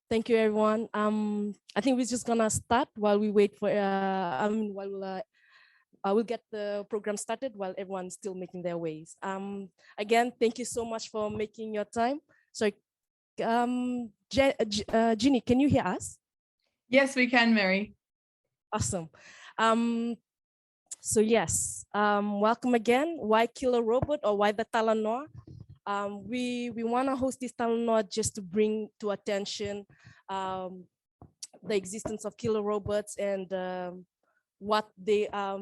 Thank you, everyone. I think we're just gonna start while we wait for, we'll get the program started while everyone's still making their ways. Again, thank you so much for making your time. So, Ginny, can you hear us? Yes, we can, Mary. Awesome. So yes, welcome again. Why kill a robot, or why the Talanoa? We want to host this Talanoa just to bring to attention the existence of killer robots and what they are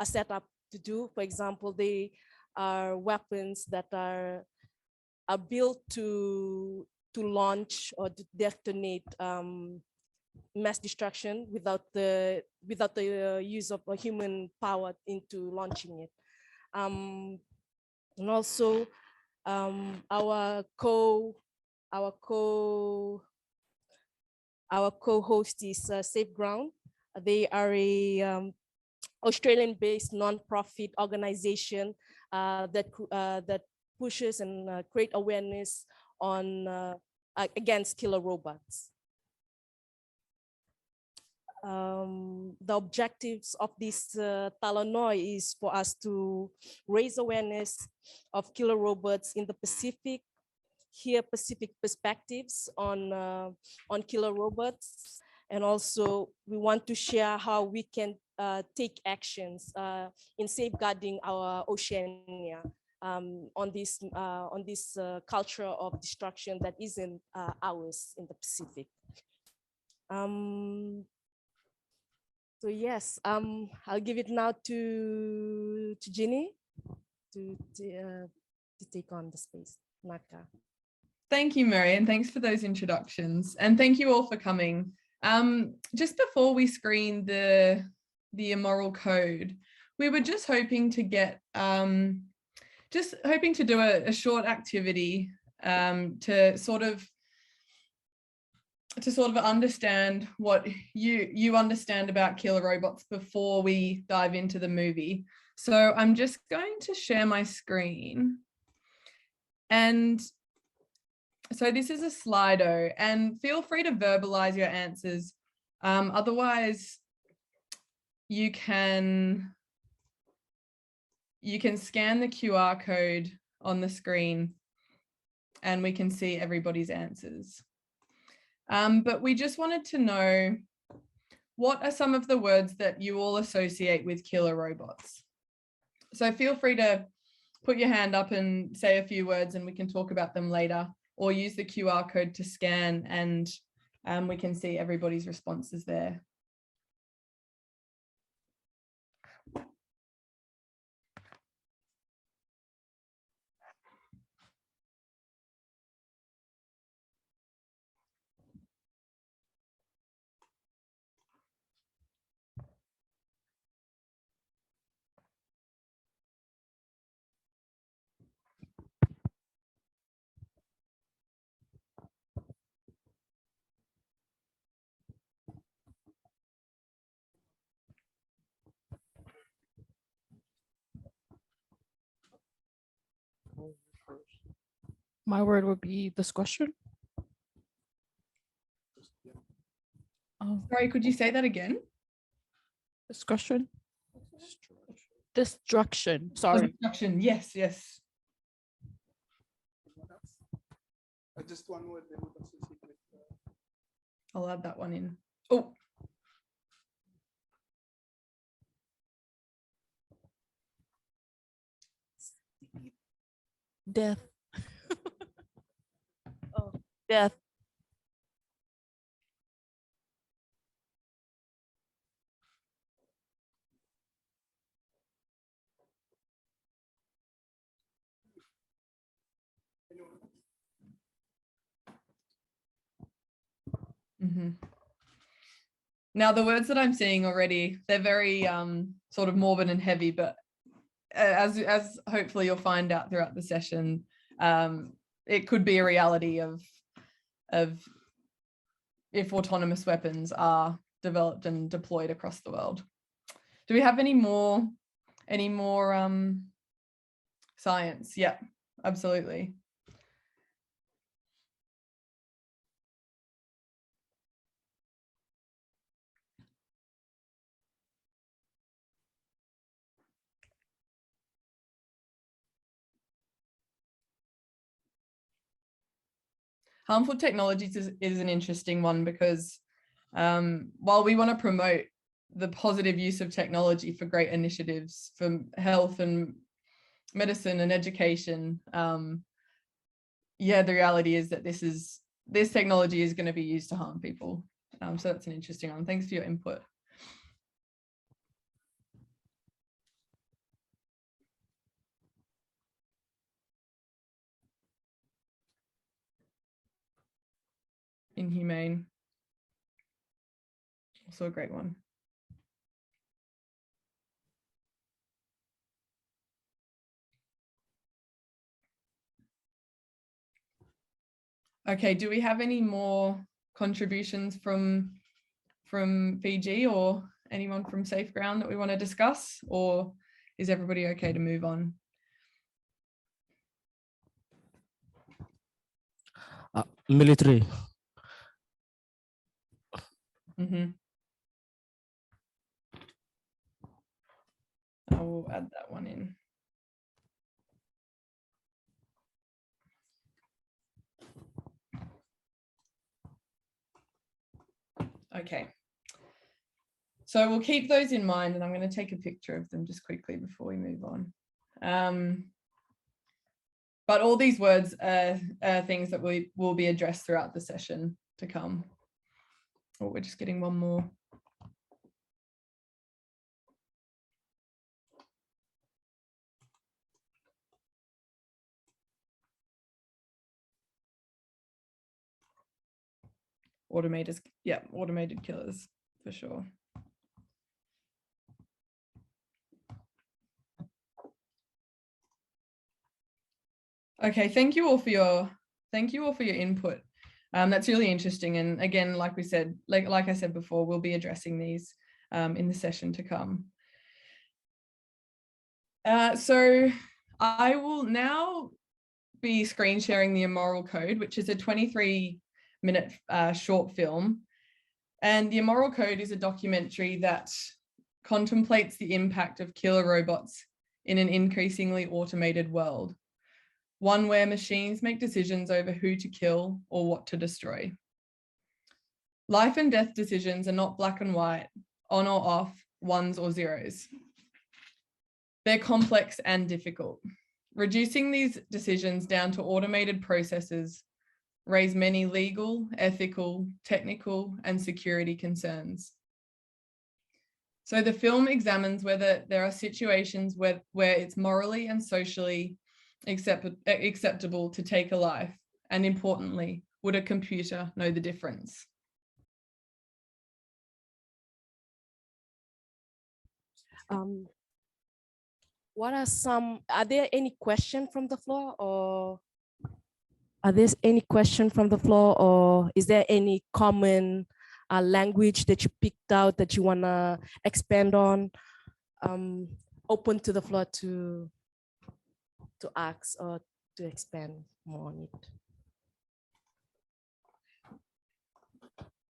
set up to do. For example, they are weapons that are built to launch or to detonate mass destruction without the use of a human power into launching it. And also our co-host is Safe Ground. They are a Australian-based non-profit organization that pushes and create awareness on against killer robots. The objectives of this Talanoa is for us to raise awareness of killer robots in the Pacific, hear Pacific perspectives on killer robots, and also we want to share how we can take actions in safeguarding our Oceania on this culture of destruction that isn't ours in the Pacific. So yes, I'll give it now to Ginny to take on the space. Naka. Thank you, Mary, and thanks for those introductions. And thank you all for coming. Just before we screen the Immoral Code, we were just hoping to get, do a short activity to sort of understand what you understand about killer robots before we dive into the movie. So I'm just going to share my screen. And so this is a Slido, and feel free to verbalize your answers. Otherwise, you can scan the QR code on the screen and we can see everybody's answers. But we just wanted to know, what are some of the words that you all associate with killer robots? So feel free to put your hand up and say a few words and we can talk about them later, or use the QR code to scan and we can see everybody's responses there. My word would be discussion. Oh, sorry, could you say that again? Discussion. Destruction. Sorry. Destruction. Yes, yes. Just one word. I'll add that one in. Oh. Death. Oh, death. Mm-hmm. Now, the words that I'm seeing already, they're very sort of morbid and heavy, but as hopefully you'll find out throughout the session, it could be a reality of if autonomous weapons are developed and deployed across the world. Do we have any more science? Yeah, absolutely. harmful technologies is an interesting one because while we want to promote the positive use of technology for great initiatives for health and medicine and education, yeah, the reality is that this technology is going to be used to harm people. So that's an interesting one. Thanks for your input. Inhumane. Also a great one. Okay, do we have any more contributions from Fiji or anyone from Safe Ground that we want to discuss, or is everybody okay to move on? Military. I will add that one in. Okay. So we'll keep those in mind, and I'm going to take a picture of them just quickly before we move on. But all these words are things that will be addressed throughout the session to come. Oh, we're just getting one more. Automated killers for sure. Okay, thank you all for your input. That's really interesting. And again, like we said, like I said before, we'll be addressing these in the session to come. So I will now be screen sharing the Immoral Code, which is a 23-minute short film. And the Immoral Code is a documentary that contemplates the impact of killer robots in an increasingly automated world, one where machines make decisions over who to kill or what to destroy. Life and death decisions are not black and white, on or off, ones or zeros. They're complex and difficult. Reducing these decisions down to automated processes raise many legal, ethical, technical, and security concerns. So the film examines whether there are situations where it's morally and socially acceptable to take a life, and importantly, would a computer know the difference? Are there any questions from the floor, or is there any common language that you picked out that you want to expand on? Open to the floor to ask or to expand more on it.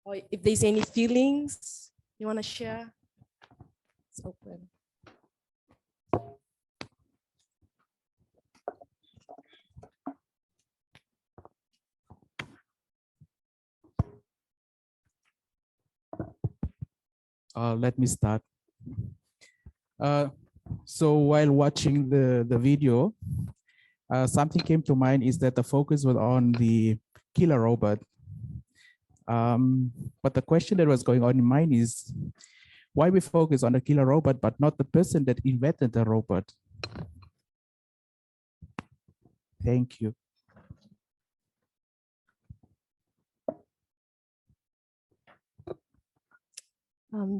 Or if there's any feelings you want to share, it's open. Let me start. So while watching the video, something came to mind is that the focus was on the killer robot. But the question that was going on in mind is why we focus on the killer robot, but not the person that invented the robot? Thank you.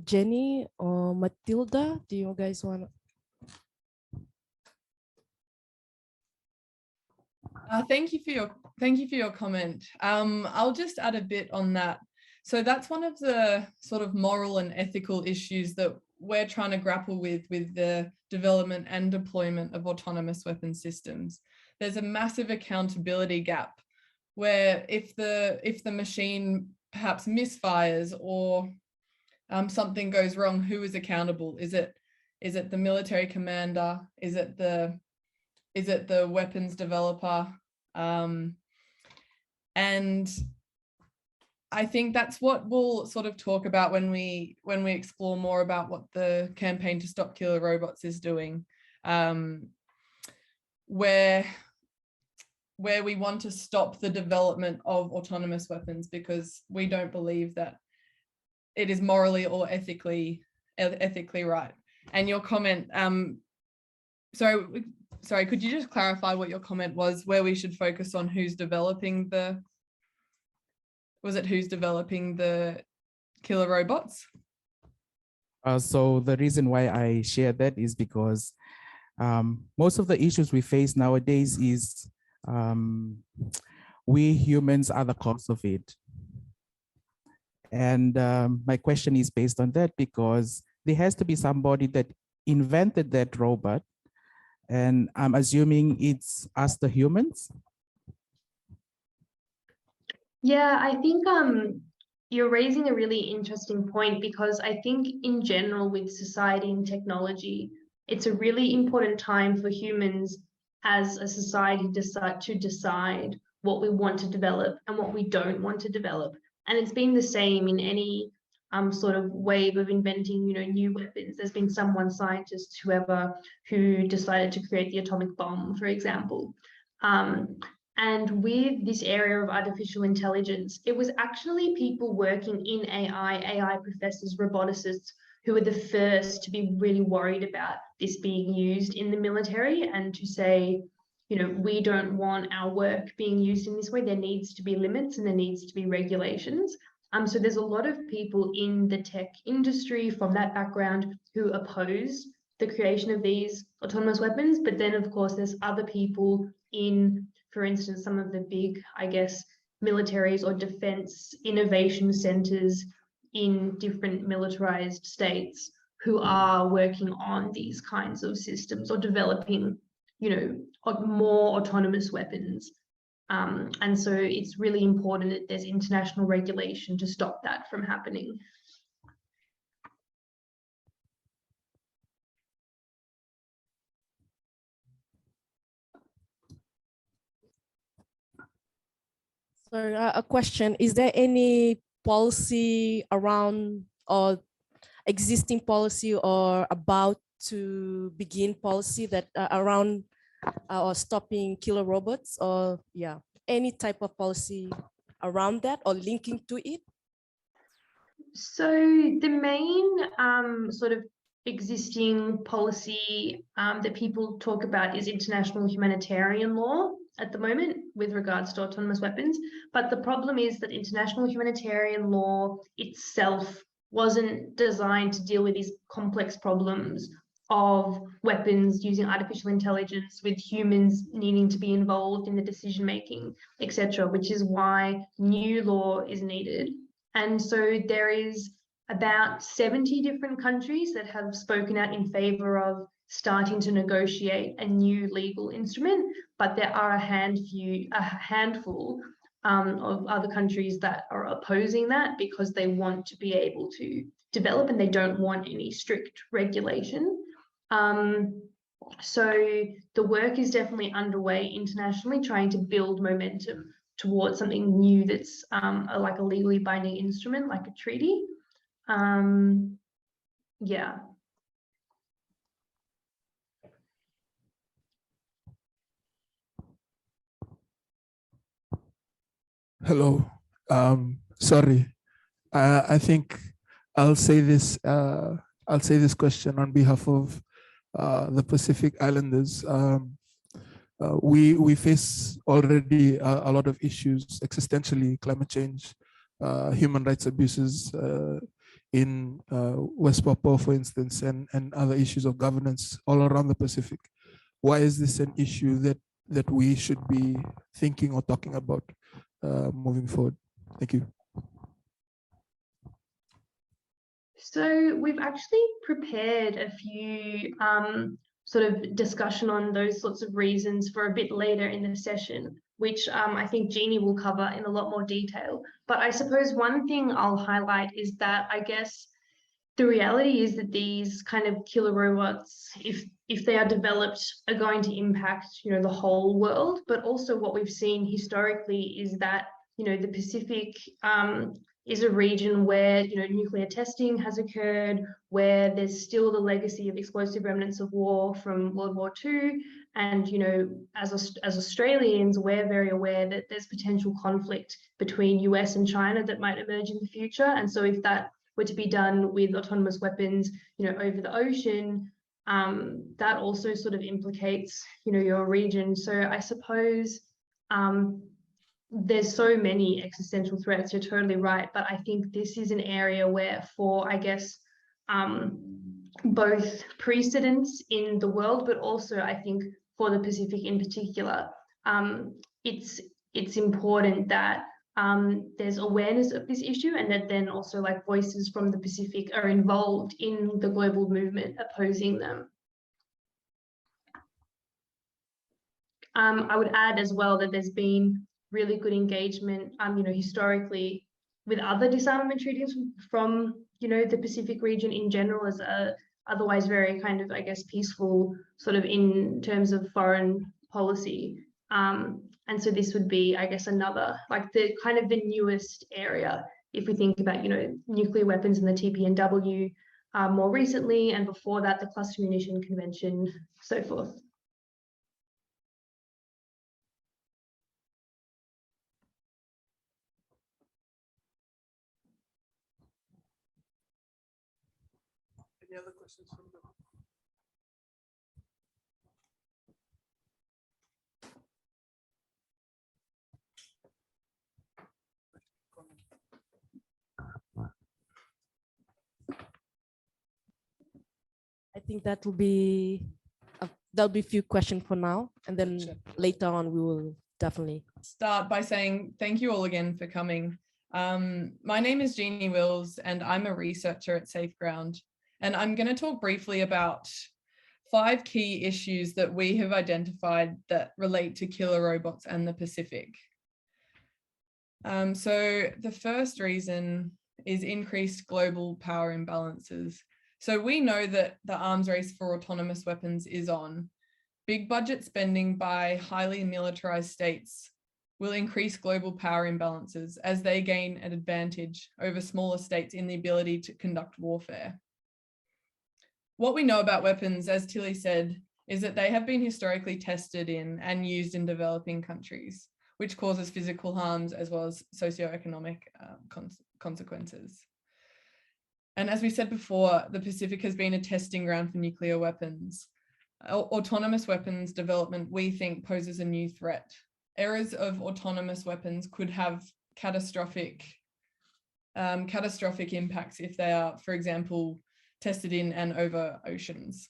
Jenny or Matilda, do you guys want to? Thank you for your comment. I'll just add a bit on that. So that's one of the sort of moral and ethical issues that we're trying to grapple with the development and deployment of autonomous weapon systems. There's a massive accountability gap where if the machine perhaps misfires or something goes wrong, who is accountable? Is it the military commander? Is it the weapons developer? And And I think that's what we'll sort of talk about when we explore more about what the campaign to stop killer robots is doing, where we want to stop the development of autonomous weapons because we don't believe that it is morally or ethically right. And your comment, sorry, could you just clarify what your comment was, where we should focus on who's developing who's developing the killer robots? So the reason why I share that is because most of the issues we face nowadays is we humans are the cause of it. And my question is based on that because there has to be somebody that invented that robot. And I'm assuming it's us, the humans. Yeah, I think you're raising a really interesting point because I think in general with society and technology, it's a really important time for humans as a society to decide what we want to develop and what we don't want to develop. And it's been the same in any sort of wave of inventing, new weapons. There's been one scientist, whoever, who decided to create the atomic bomb, for example. And with this area of artificial intelligence, it was actually people working in AI professors, roboticists, who were the first to be really worried about this being used in the military and to say, we don't want our work being used in this way. There needs to be limits and there needs to be regulations. So there's a lot of people in the tech industry from that background who oppose the creation of these autonomous weapons. But then, of course, there's other people in, for instance, some of the big, I guess, militaries or defense innovation centers in different militarized states who are working on these kinds of systems or developing, more autonomous weapons. And so it's really important that there's international regulation to stop that from happening. So a question, is there any policy around or existing policy or about to begin policy that around or stopping killer robots or any type of policy around that or linking to it? So the main sort of existing policy that people talk about is international humanitarian law at the moment with regards to autonomous weapons. But the problem is that international humanitarian law itself wasn't designed to deal with these complex problems of weapons using artificial intelligence with humans needing to be involved in the decision making, etc., which is why new law is needed. And so there is about 70 different countries that have spoken out in favor of starting to negotiate a new legal instrument, but there are a handful of other countries that are opposing that because they want to be able to develop and they don't want any strict regulation. So the work is definitely underway internationally, trying to build momentum towards something new that's like a legally binding instrument, like a treaty. Yeah. Hello. Sorry. I think I'll say this question on behalf of the Pacific Islanders. We face already a lot of issues existentially, climate change, human rights abuses in West Papua, for instance, and other issues of governance all around the Pacific. Why is this an issue that we should be thinking or talking about moving forward? Thank you. So we've actually prepared a few sort of discussion on those sorts of reasons for a bit later in the session, which I think Jeannie will cover in a lot more detail. But I suppose one thing I'll highlight is that I guess the reality is that these kind of killer robots, if they are developed, are going to impact, the whole world. But also what we've seen historically is that the Pacific is a region where, nuclear testing has occurred, where there's still the legacy of explosive remnants of war from World War II. And, as Australians, we're very aware that there's potential conflict between US and China that might emerge in the future. And so if that were to be done with autonomous weapons, over the ocean, that also sort of implicates, your region. So I suppose there's so many existential threats, you're totally right. But I think this is an area where for, I guess, both precedents in the world, but also I think for the Pacific in particular, it's important that there's awareness of this issue, and that then also like voices from the Pacific are involved in the global movement opposing them. I would add as well that there's been really good engagement, historically with other disarmament treaties from, the Pacific region in general as a otherwise very kind of, I guess, peaceful sort of in terms of foreign policy. And so this would be, I guess, another, like the kind of the newest area, if we think about, nuclear weapons and the TPNW more recently, and before that, the Cluster Munition Convention, so forth. Any other questions from the I think that will be there'll be a few questions for now, and then later on we will definitely start by saying thank you all again for coming. My name is Jeannie Wills, and I'm a researcher at Safe Ground. And I'm going to talk briefly about 5 key issues that we have identified that relate to killer robots and the Pacific. So the first reason is increased global power imbalances. So we know that the arms race for autonomous weapons is on. Big budget spending by highly militarized states will increase global power imbalances as they gain an advantage over smaller states in the ability to conduct warfare. What we know about weapons, as Tilly said, is that they have been historically tested in and used in developing countries, which causes physical harms as well as socioeconomic consequences. And as we said before, the Pacific has been a testing ground for nuclear weapons. Autonomous weapons development, we think, poses a new threat. Errors of autonomous weapons could have catastrophic impacts if they are, for example, tested in and over oceans.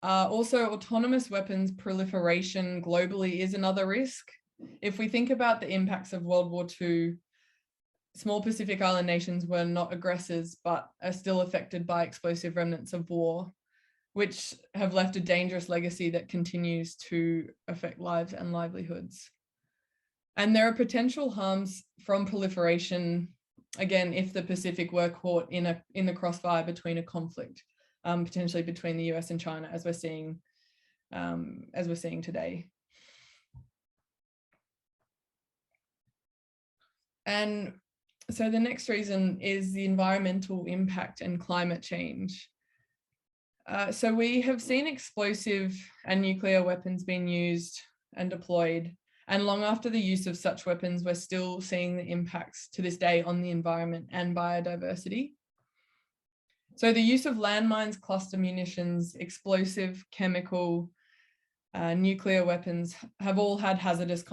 Also, autonomous weapons proliferation globally is another risk. If we think about the impacts of World War II, small Pacific Island nations were not aggressors, but are still affected by explosive remnants of war, which have left a dangerous legacy that continues to affect lives and livelihoods. And there are potential harms from proliferation, again, if the Pacific were caught in the crossfire between a conflict, potentially between the US and China, as we're seeing today. And so the next reason is the environmental impact and climate change. So we have seen explosive and nuclear weapons being used and deployed. And long after the use of such weapons, we're still seeing the impacts to this day on the environment and biodiversity. So the use of landmines, cluster munitions, explosive, chemical, nuclear weapons have all had hazardous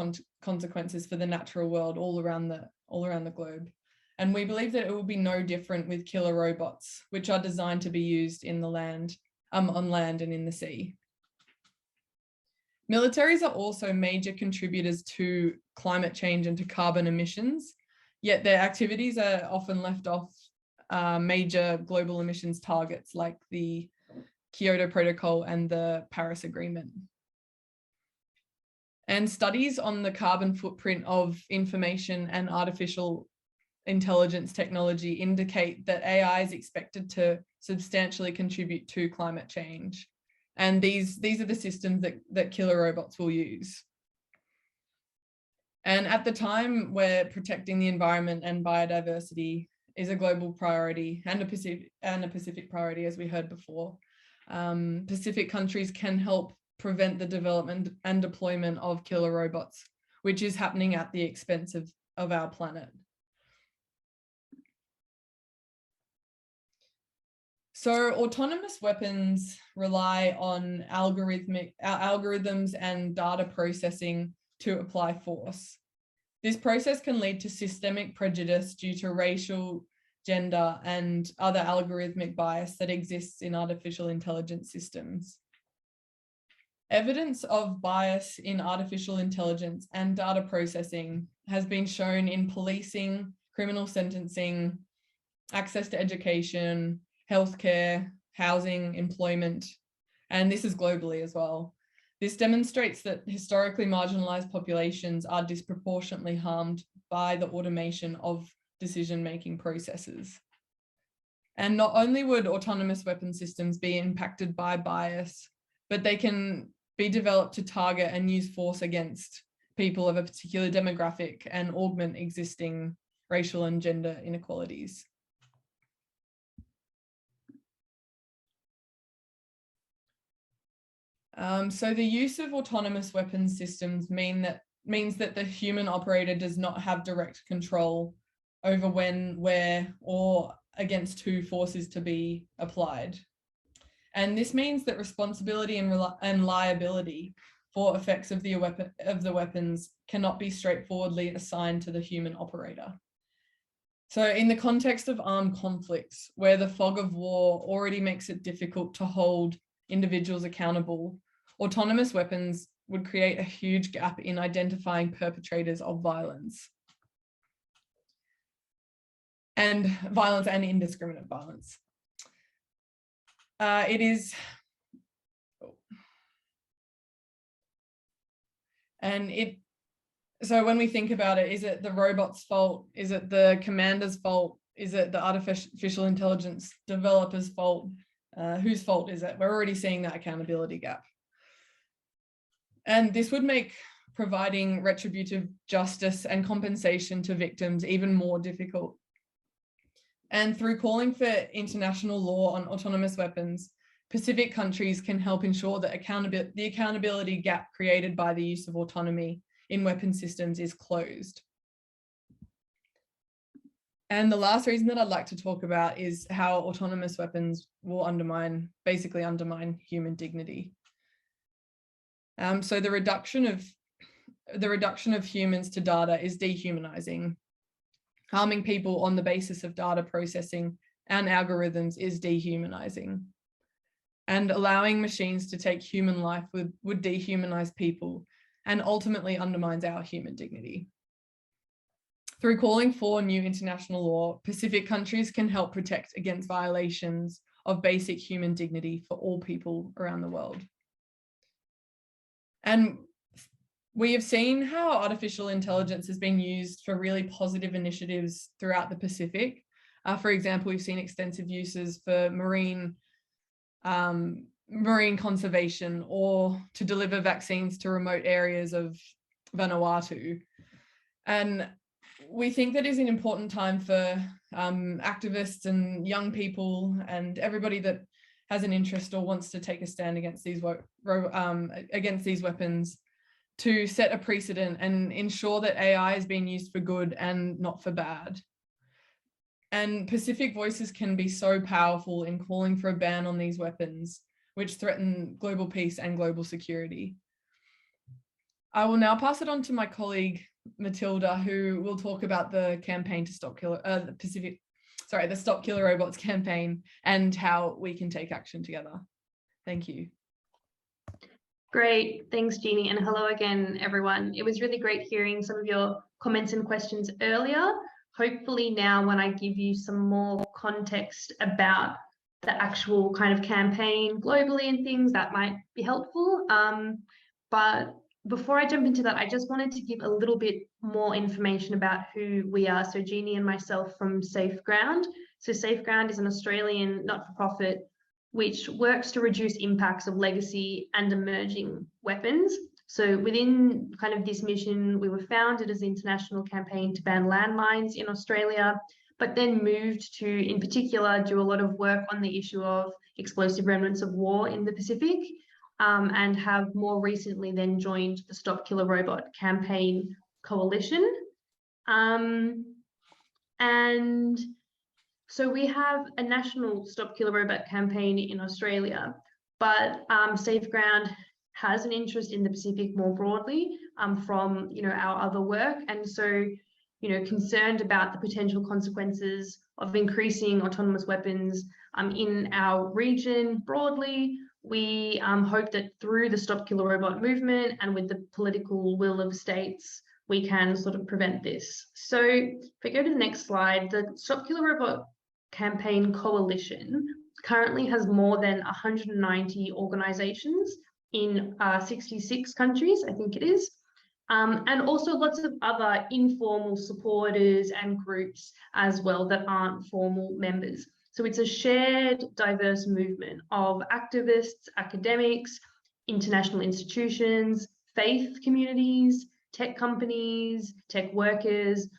consequences for the natural world all around the globe. And we believe that it will be no different with killer robots, which are designed to be used in the land, on land and in the sea. Militaries are also major contributors to climate change and to carbon emissions, yet their activities are often left off major global emissions targets like the Kyoto Protocol and the Paris Agreement. And studies on the carbon footprint of information and artificial intelligence technology indicate that AI is expected to substantially contribute to climate change. And these are the systems that killer robots will use. And at the time where protecting the environment and biodiversity is a global priority and a Pacific priority, as we heard before, Pacific countries can help prevent the development and deployment of killer robots, which is happening at the expense of our planet. So autonomous weapons rely on algorithms and data processing to apply force. This process can lead to systemic prejudice due to racial, gender, and other algorithmic bias that exists in artificial intelligence systems. Evidence of bias in artificial intelligence and data processing has been shown in policing, criminal sentencing, access to education, healthcare, housing, employment, and this is globally as well. This demonstrates that historically marginalized populations are disproportionately harmed by the automation of decision-making processes. And not only would autonomous weapon systems be impacted by bias, but they can be developed to target and use force against people of a particular demographic and augment existing racial and gender inequalities. So the use of autonomous weapons systems means that the human operator does not have direct control over when, where, or against who force is to be applied. And this means that responsibility and liability for effects of the weapons cannot be straightforwardly assigned to the human operator. So in the context of armed conflicts, where the fog of war already makes it difficult to hold individuals accountable, autonomous weapons would create a huge gap in identifying perpetrators of violence and indiscriminate violence. So when we think about it, is it the robot's fault? Is it the commander's fault? Is it the artificial intelligence developer's fault? Whose fault is it? We're already seeing that accountability gap. And this would make providing retributive justice and compensation to victims even more difficult. And through calling for international law on autonomous weapons, Pacific countries can help ensure that the accountability gap created by the use of autonomy in weapon systems is closed. And the last reason that I'd like to talk about is how autonomous weapons will basically undermine human dignity. So the reduction of humans to data is dehumanizing. Harming people on the basis of data processing and algorithms is dehumanizing. And allowing machines to take human life would dehumanize people and ultimately undermines our human dignity. Through calling for new international law, Pacific countries can help protect against violations of basic human dignity for all people around the world. And we have seen how artificial intelligence has been used for really positive initiatives throughout the Pacific. For example, we've seen extensive uses for marine conservation or to deliver vaccines to remote areas of Vanuatu. And we think that is an important time for activists and young people and everybody that has an interest or wants to take a stand against these weapons to set a precedent and ensure that AI is being used for good and not for bad. And Pacific voices can be so powerful in calling for a ban on these weapons, which threaten global peace and global security. I will now pass it on to my colleague, Matilda, who will talk about the campaign to stop the Stop Killer Robots campaign and how we can take action together. Thank you. Great, thanks Jeannie, and hello again everyone. It was really great hearing some of your comments and questions earlier. Hopefully now when I give you some more context about the actual kind of campaign globally and things, that might be helpful. But before I jump into that, I just wanted to give a little bit more information about who we are. So Jeannie and myself from Safe Ground. So Safe Ground is an Australian not-for-profit which works to reduce impacts of legacy and emerging weapons. So within kind of this mission, we were founded as an international campaign to ban landmines in Australia, but then moved to, in particular, do a lot of work on the issue of explosive remnants of war in the Pacific, and have more recently then joined the Stop Killer Robot campaign coalition. And so we have a national Stop Killer Robot campaign in Australia, but SafeGround has an interest in the Pacific more broadly from our other work, and so concerned about the potential consequences of increasing autonomous weapons in our region broadly. We hope that through the Stop Killer Robot movement and with the political will of states, we can sort of prevent this. So if we go to the next slide, the Stop Killer Robot campaign coalition currently has more than 190 organizations in 66 countries, I think it is. And also lots of other informal supporters and groups as well that aren't formal members. So it's a shared, diverse movement of activists, academics, international institutions, faith communities, tech companies, tech workers,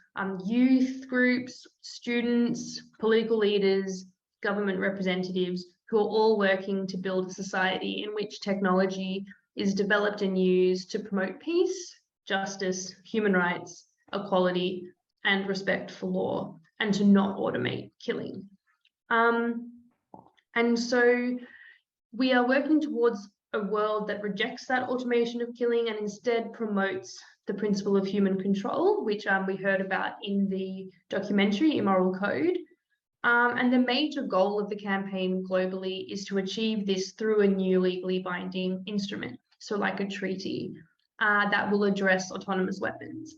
youth groups, students, political leaders, government representatives, who are all working to build a society in which technology is developed and used to promote peace, justice, human rights, equality, and respect for law, and to not automate killing. And so we are working towards a world that rejects that automation of killing and instead promotes the principle of human control, which we heard about in the documentary Immoral Code. And the major goal of the campaign globally is to achieve this through a new legally binding instrument, so like a treaty that will address autonomous weapons.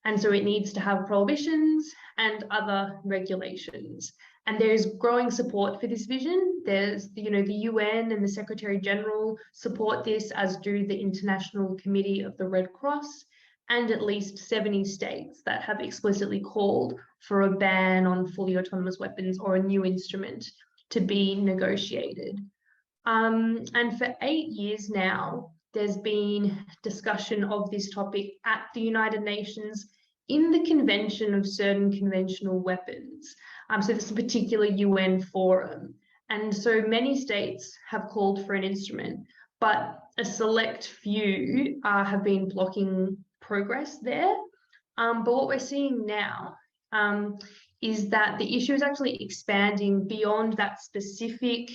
And so it needs to have prohibitions and other regulations. And there's growing support for this vision. There's, the UN and the Secretary General support this, as do the International Committee of the Red Cross, and at least 70 states that have explicitly called for a ban on fully autonomous weapons or a new instrument to be negotiated. And for 8 years now, there's been discussion of this topic at the United Nations in the Convention of Certain Conventional Weapons. So this is a particular UN forum. And so many states have called for an instrument, but a select few have been blocking progress there. But what we're seeing now is that the issue is actually expanding beyond that specific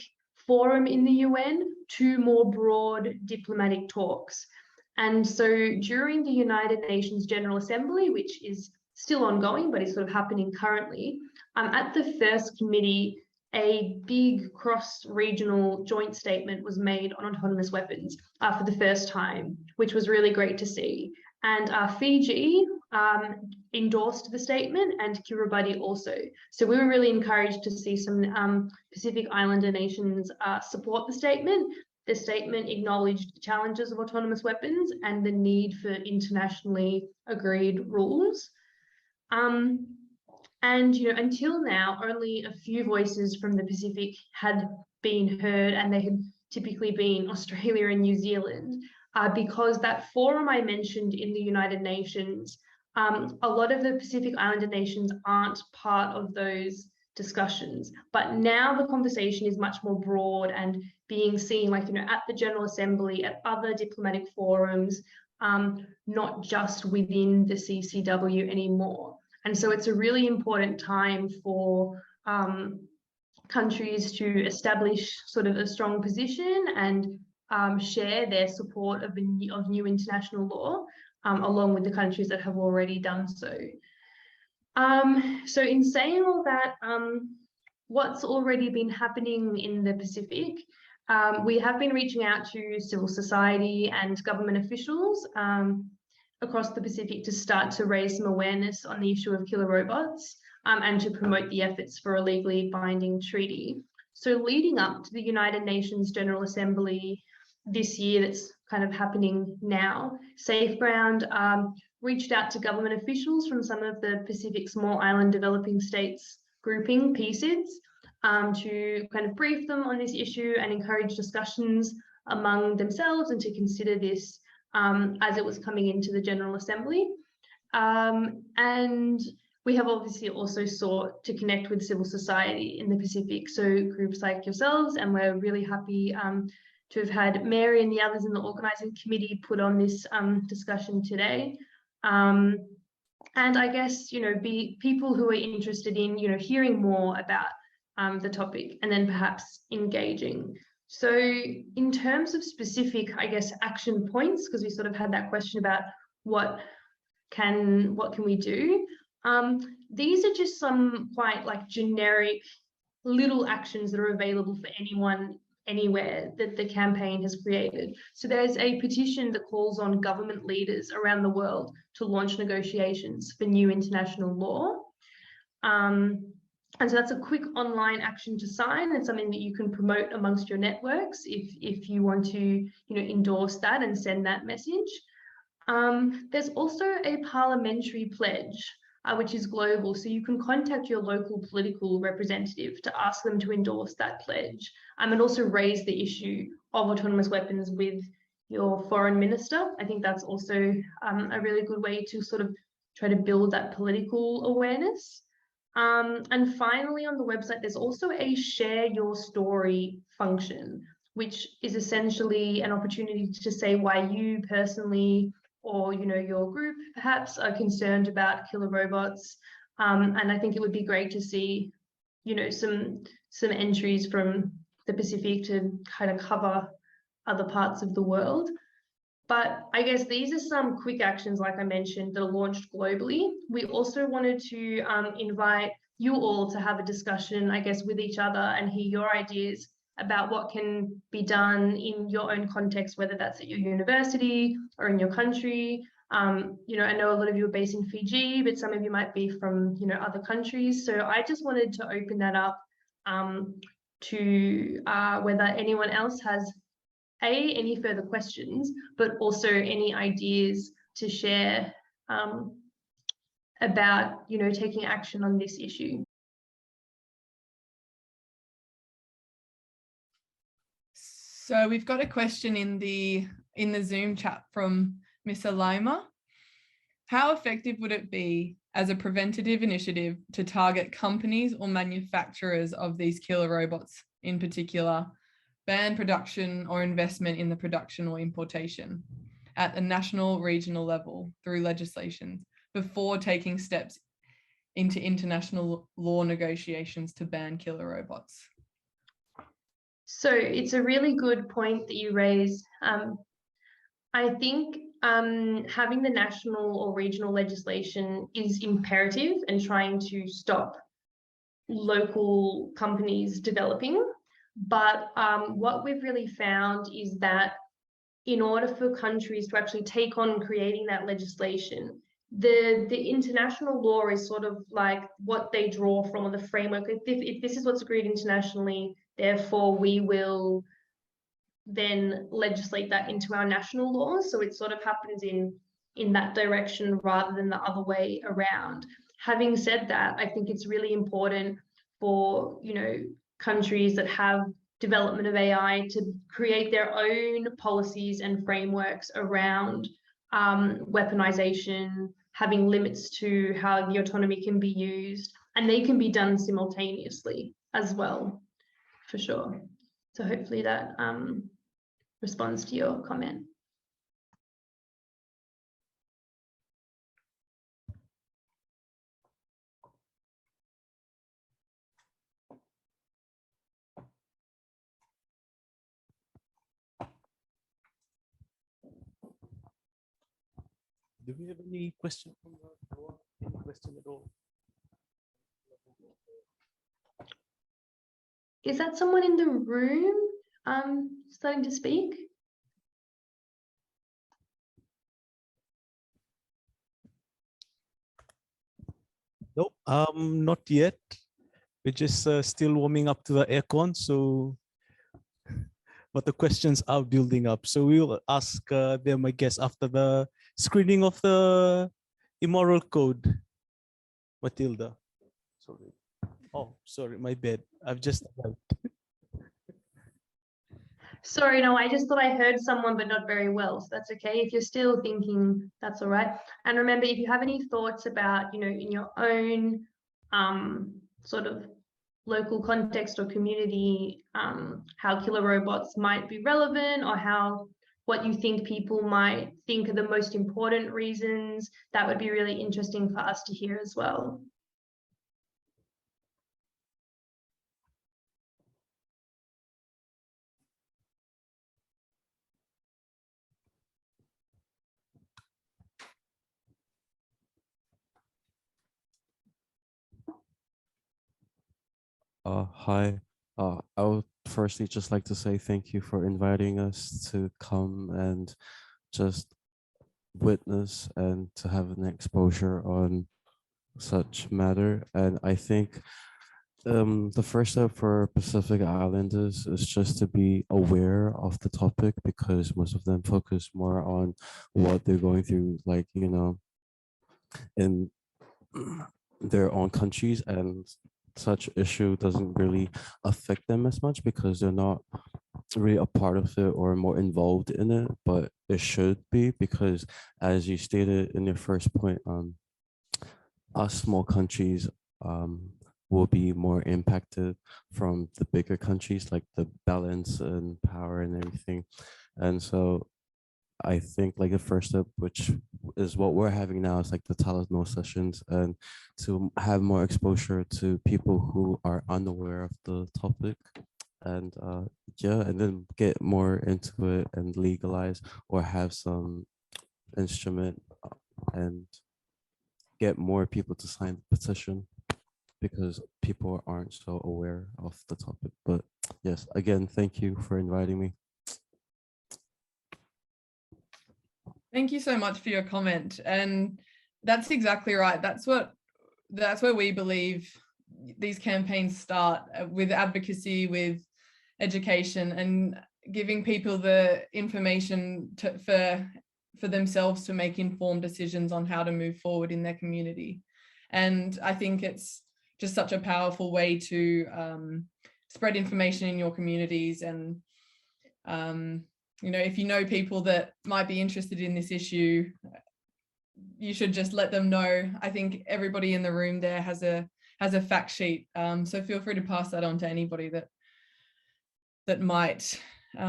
forum in the UN to more broad diplomatic talks. And so during the United Nations General Assembly, which is still ongoing, but is sort of happening currently, at the first committee, a big cross-regional joint statement was made on autonomous weapons for the first time, which was really great to see. And Fiji endorsed the statement, and Kiribati also. So we were really encouraged to see some Pacific Islander nations support the statement. The statement acknowledged the challenges of autonomous weapons and the need for internationally agreed rules. And until now, only a few voices from the Pacific had been heard, and they had typically been Australia and New Zealand, because that forum I mentioned in the United Nations, a lot of the Pacific Islander nations aren't part of those discussions. But now the conversation is much more broad and being seen, like, at the General Assembly, at other diplomatic forums, not just within the CCW anymore. And so it's a really important time for countries to establish sort of a strong position and share their support of new international law, along with the countries that have already done so. So in saying all that, what's already been happening in the Pacific, we have been reaching out to civil society and government officials across the Pacific to start to raise some awareness on the issue of killer robots, and to promote the efforts for a legally binding treaty. So leading up to the United Nations General Assembly this year, that's kind of happening now, SafeGround reached out to government officials from some of the Pacific Small Island Developing States grouping, PSIDs, to kind of brief them on this issue and encourage discussions among themselves and to consider this as it was coming into the General Assembly. And we have obviously also sought to connect with civil society in the Pacific, so groups like yourselves, and we're really happy to have had Mary and the others in the organising committee put on this discussion today. And I guess, be people who are interested in, hearing more about the topic and then perhaps engaging. So in terms of specific, I guess, action points, because we sort of had that question about what can we do? These are just some quite like generic little actions that are available for anyone, anywhere, that the campaign has created. So there's a petition that calls on government leaders around the world to launch negotiations for new international law. And so that's a quick online action to sign, and something that you can promote amongst your networks if you want to, endorse that and send that message. There's also a parliamentary pledge, which is global. So you can contact your local political representative to ask them to endorse that pledge, and also raise the issue of autonomous weapons with your foreign minister. I think that's also a really good way to sort of try to build that political awareness. And finally, on the website, there's also a share your story function, which is essentially an opportunity to say why you personally, or your group perhaps, are concerned about killer robots. And I think it would be great to see, some entries from the Pacific to kind of cover other parts of the world. But I guess these are some quick actions, like I mentioned, that are launched globally. We also wanted to invite you all to have a discussion, I guess, with each other and hear your ideas about what can be done in your own context, whether that's at your university or in your country. I know a lot of you are based in Fiji, but some of you might be from, other countries. So I just wanted to open that up to whether anyone else has any further questions, but also any ideas to share about, taking action on this issue. So we've got a question in the Zoom chat from Miss Lima. How effective would it be as a preventative initiative to target companies or manufacturers of these killer robots in particular, ban production or investment in the production or importation at a national, regional level through legislation before taking steps into international law negotiations to ban killer robots? So it's a really good point that you raise. I think having the national or regional legislation is imperative and trying to stop local companies developing. But what we've really found is that in order for countries to actually take on creating that legislation, the international law is sort of like what they draw from, the framework. If this is what's agreed internationally, therefore we will then legislate that into our national laws. So it sort of happens in that direction rather than the other way around. Having said that, I think it's really important for, countries that have development of AI to create their own policies and frameworks around weaponization, having limits to how the autonomy can be used, and they can be done simultaneously as well, for sure. So hopefully that responds to your comment. Do we have any question from the floor? Any question at all? Is that someone in the room starting to speak? Nope, not yet. We're just still warming up to the aircon, so but the questions are building up. So we'll ask them, I guess, after the screening of the Immoral Code. Matilda. Sorry. Oh, sorry, my bad. I've just arrived. Sorry, no, I just thought I heard someone, but not very well. So that's okay. If you're still thinking, that's all right. And remember, if you have any thoughts about, you know, in your own sort of local context or community, how killer robots might be relevant, or how what you think people might think are the most important reasons, that would be really interesting for us to hear as well. Hi. I would firstly just like to say thank you for inviting us to come and just witness and to have an exposure on such matter. And I think the first step for Pacific Islanders is just to be aware of the topic, because most of them focus more on what they're going through, like, you know, in their own countries, and such issue doesn't really affect them as much because they're not really a part of it or more involved in it, but it should be, because as you stated in your first point, us small countries will be more impacted from the bigger countries, like the balance and power and everything. And so I think like the first step, which is what we're having now, is like the Talanoa sessions, and to have more exposure to people who are unaware of the topic, and yeah, and then get more into it and legalize or have some instrument, and get more people to sign the petition, because people aren't so aware of the topic. But yes, again, thank you for inviting me. Thank you so much for your comment. And that's exactly right. That's where we believe these campaigns start, with advocacy, with education, and giving people the information for themselves to make informed decisions on how to move forward in their community. And I think it's just such a powerful way to spread information in your communities. And you know, if you know people that might be interested in this issue, you should just let them know. I think everybody in the room there has a fact sheet, so feel free to pass that on to anybody that might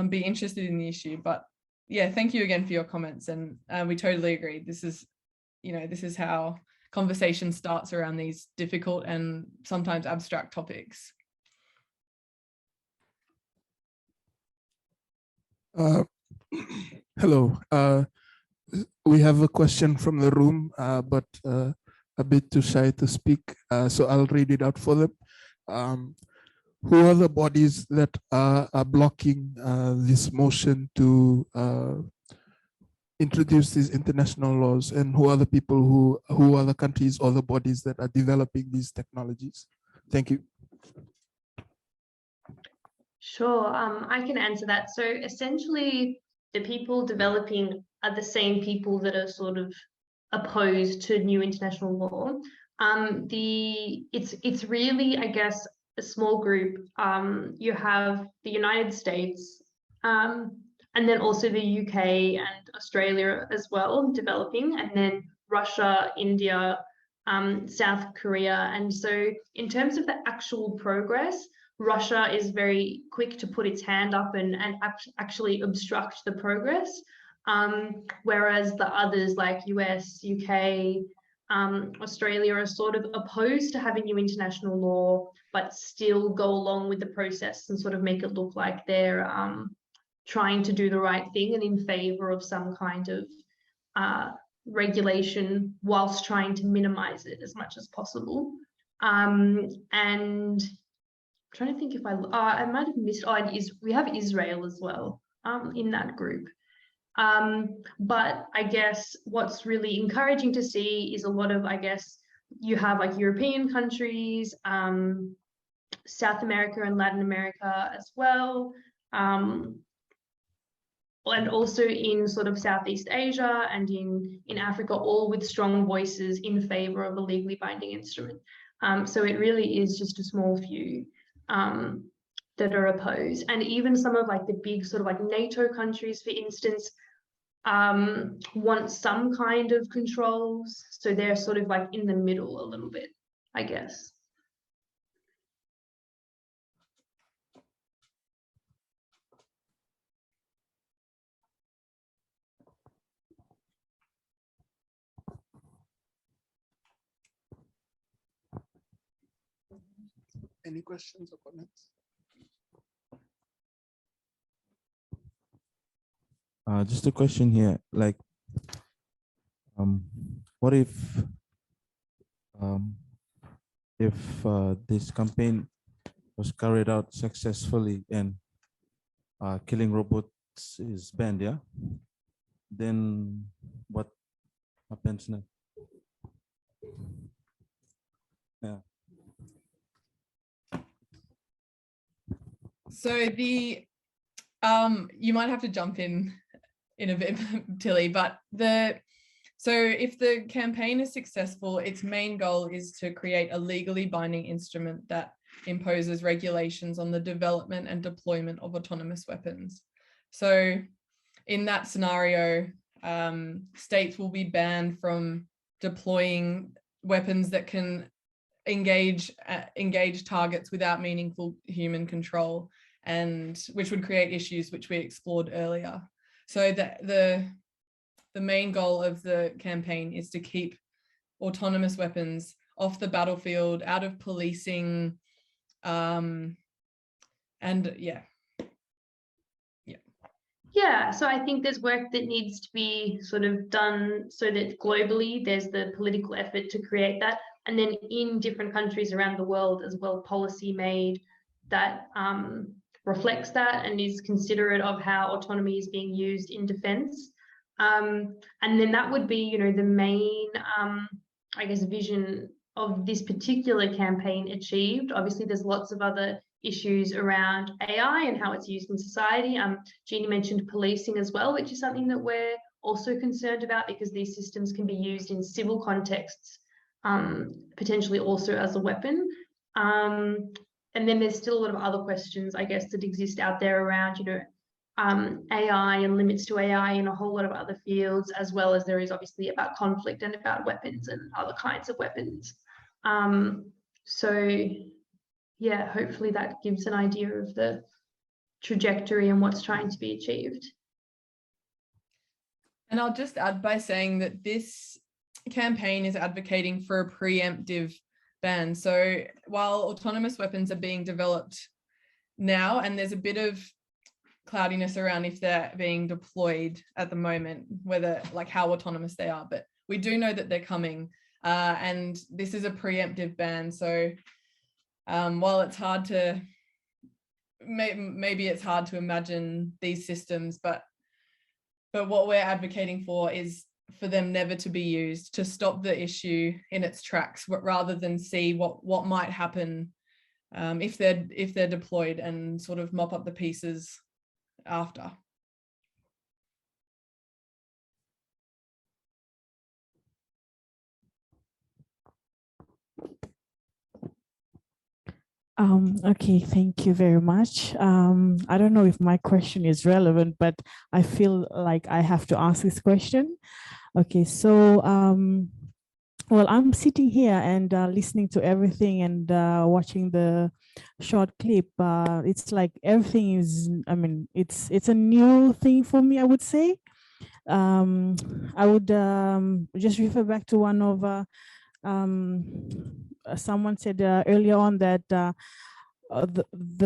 be interested in the issue. But yeah, thank you again for your comments, and we totally agree. This is how conversation starts around these difficult and sometimes abstract topics. Hello. We have a question from the room, but a bit too shy to speak, so I'll read it out for them. Who are the bodies that are blocking this motion to introduce these international laws, and who are the people who are the countries or the bodies that are developing these technologies? Thank you. Sure, I can answer that. So essentially, the people developing are the same people that are sort of opposed to new international law. It's really, I guess, a small group. You have the United States, and then also the UK and Australia as well developing, and then Russia, India, South Korea. And so in terms of the actual progress, Russia is very quick to put its hand up and actually obstruct the progress, whereas the others like US, UK, Australia are sort of opposed to having new international law, but still go along with the process and sort of make it look like they're trying to do the right thing and in favor of some kind of regulation, whilst trying to minimize it as much as possible. And trying to think if I might have missed, we have Israel as well in that group. But I guess what's really encouraging to see is a lot of, I guess, you have like European countries, South America and Latin America as well, and also in sort of Southeast Asia and in Africa, all with strong voices in favor of a legally binding instrument. So it really is just a small few. that are opposed. And even some of like the big sort of like NATO countries, for instance, want some kind of controls. So they're sort of like in the middle a little bit, I guess. Any questions or comments? Just a question here, like, what if this campaign was carried out successfully and killing robots is banned, yeah? Then what happens now? Yeah. So the you might have to jump in a bit, Tilly, but so if the campaign is successful, its main goal is to create a legally binding instrument that imposes regulations on the development and deployment of autonomous weapons. So in that scenario, states will be banned from deploying weapons that can engage targets without meaningful human control, and which would create issues which we explored earlier. So the main goal of the campaign is to keep autonomous weapons off the battlefield, out of policing, and yeah. Yeah, so I think there's work that needs to be sort of done so that globally there's the political effort to create that. And then in different countries around the world as well, policy made that reflects that and is considerate of how autonomy is being used in defense. And then that would be, you know, the main, I guess, vision of this particular campaign achieved. Obviously, there's lots of other issues around AI and how it's used in society. Jeannie mentioned policing as well, which is something that we're also concerned about because these systems can be used in civil contexts, potentially also as a weapon. And then there's still a lot of other questions, I guess, that exist out there around, you know, AI and limits to AI in a whole lot of other fields, as well as there is obviously about conflict and about weapons and other kinds of weapons. So yeah, hopefully that gives an idea of the trajectory and what's trying to be achieved. And I'll just add by saying that this campaign is advocating for a preemptive ban. So while autonomous weapons are being developed now, and there's a bit of cloudiness around if they're being deployed at the moment, whether like how autonomous they are, but we do know that they're coming, and this is a preemptive ban. So while it's hard to, maybe it's hard to imagine these systems, but what we're advocating for is for them never to be used, to stop the issue in its tracks, rather than see what might happen if they're deployed and sort of mop up the pieces after. Okay, thank you very much. I don't know if my question is relevant, but I feel like I have to ask this question. Okay, so well, I'm sitting here and listening to everything and watching the short clip. It's like everything is, I mean, it's a new thing for me, I would say. I would just refer back to one of someone said earlier on that the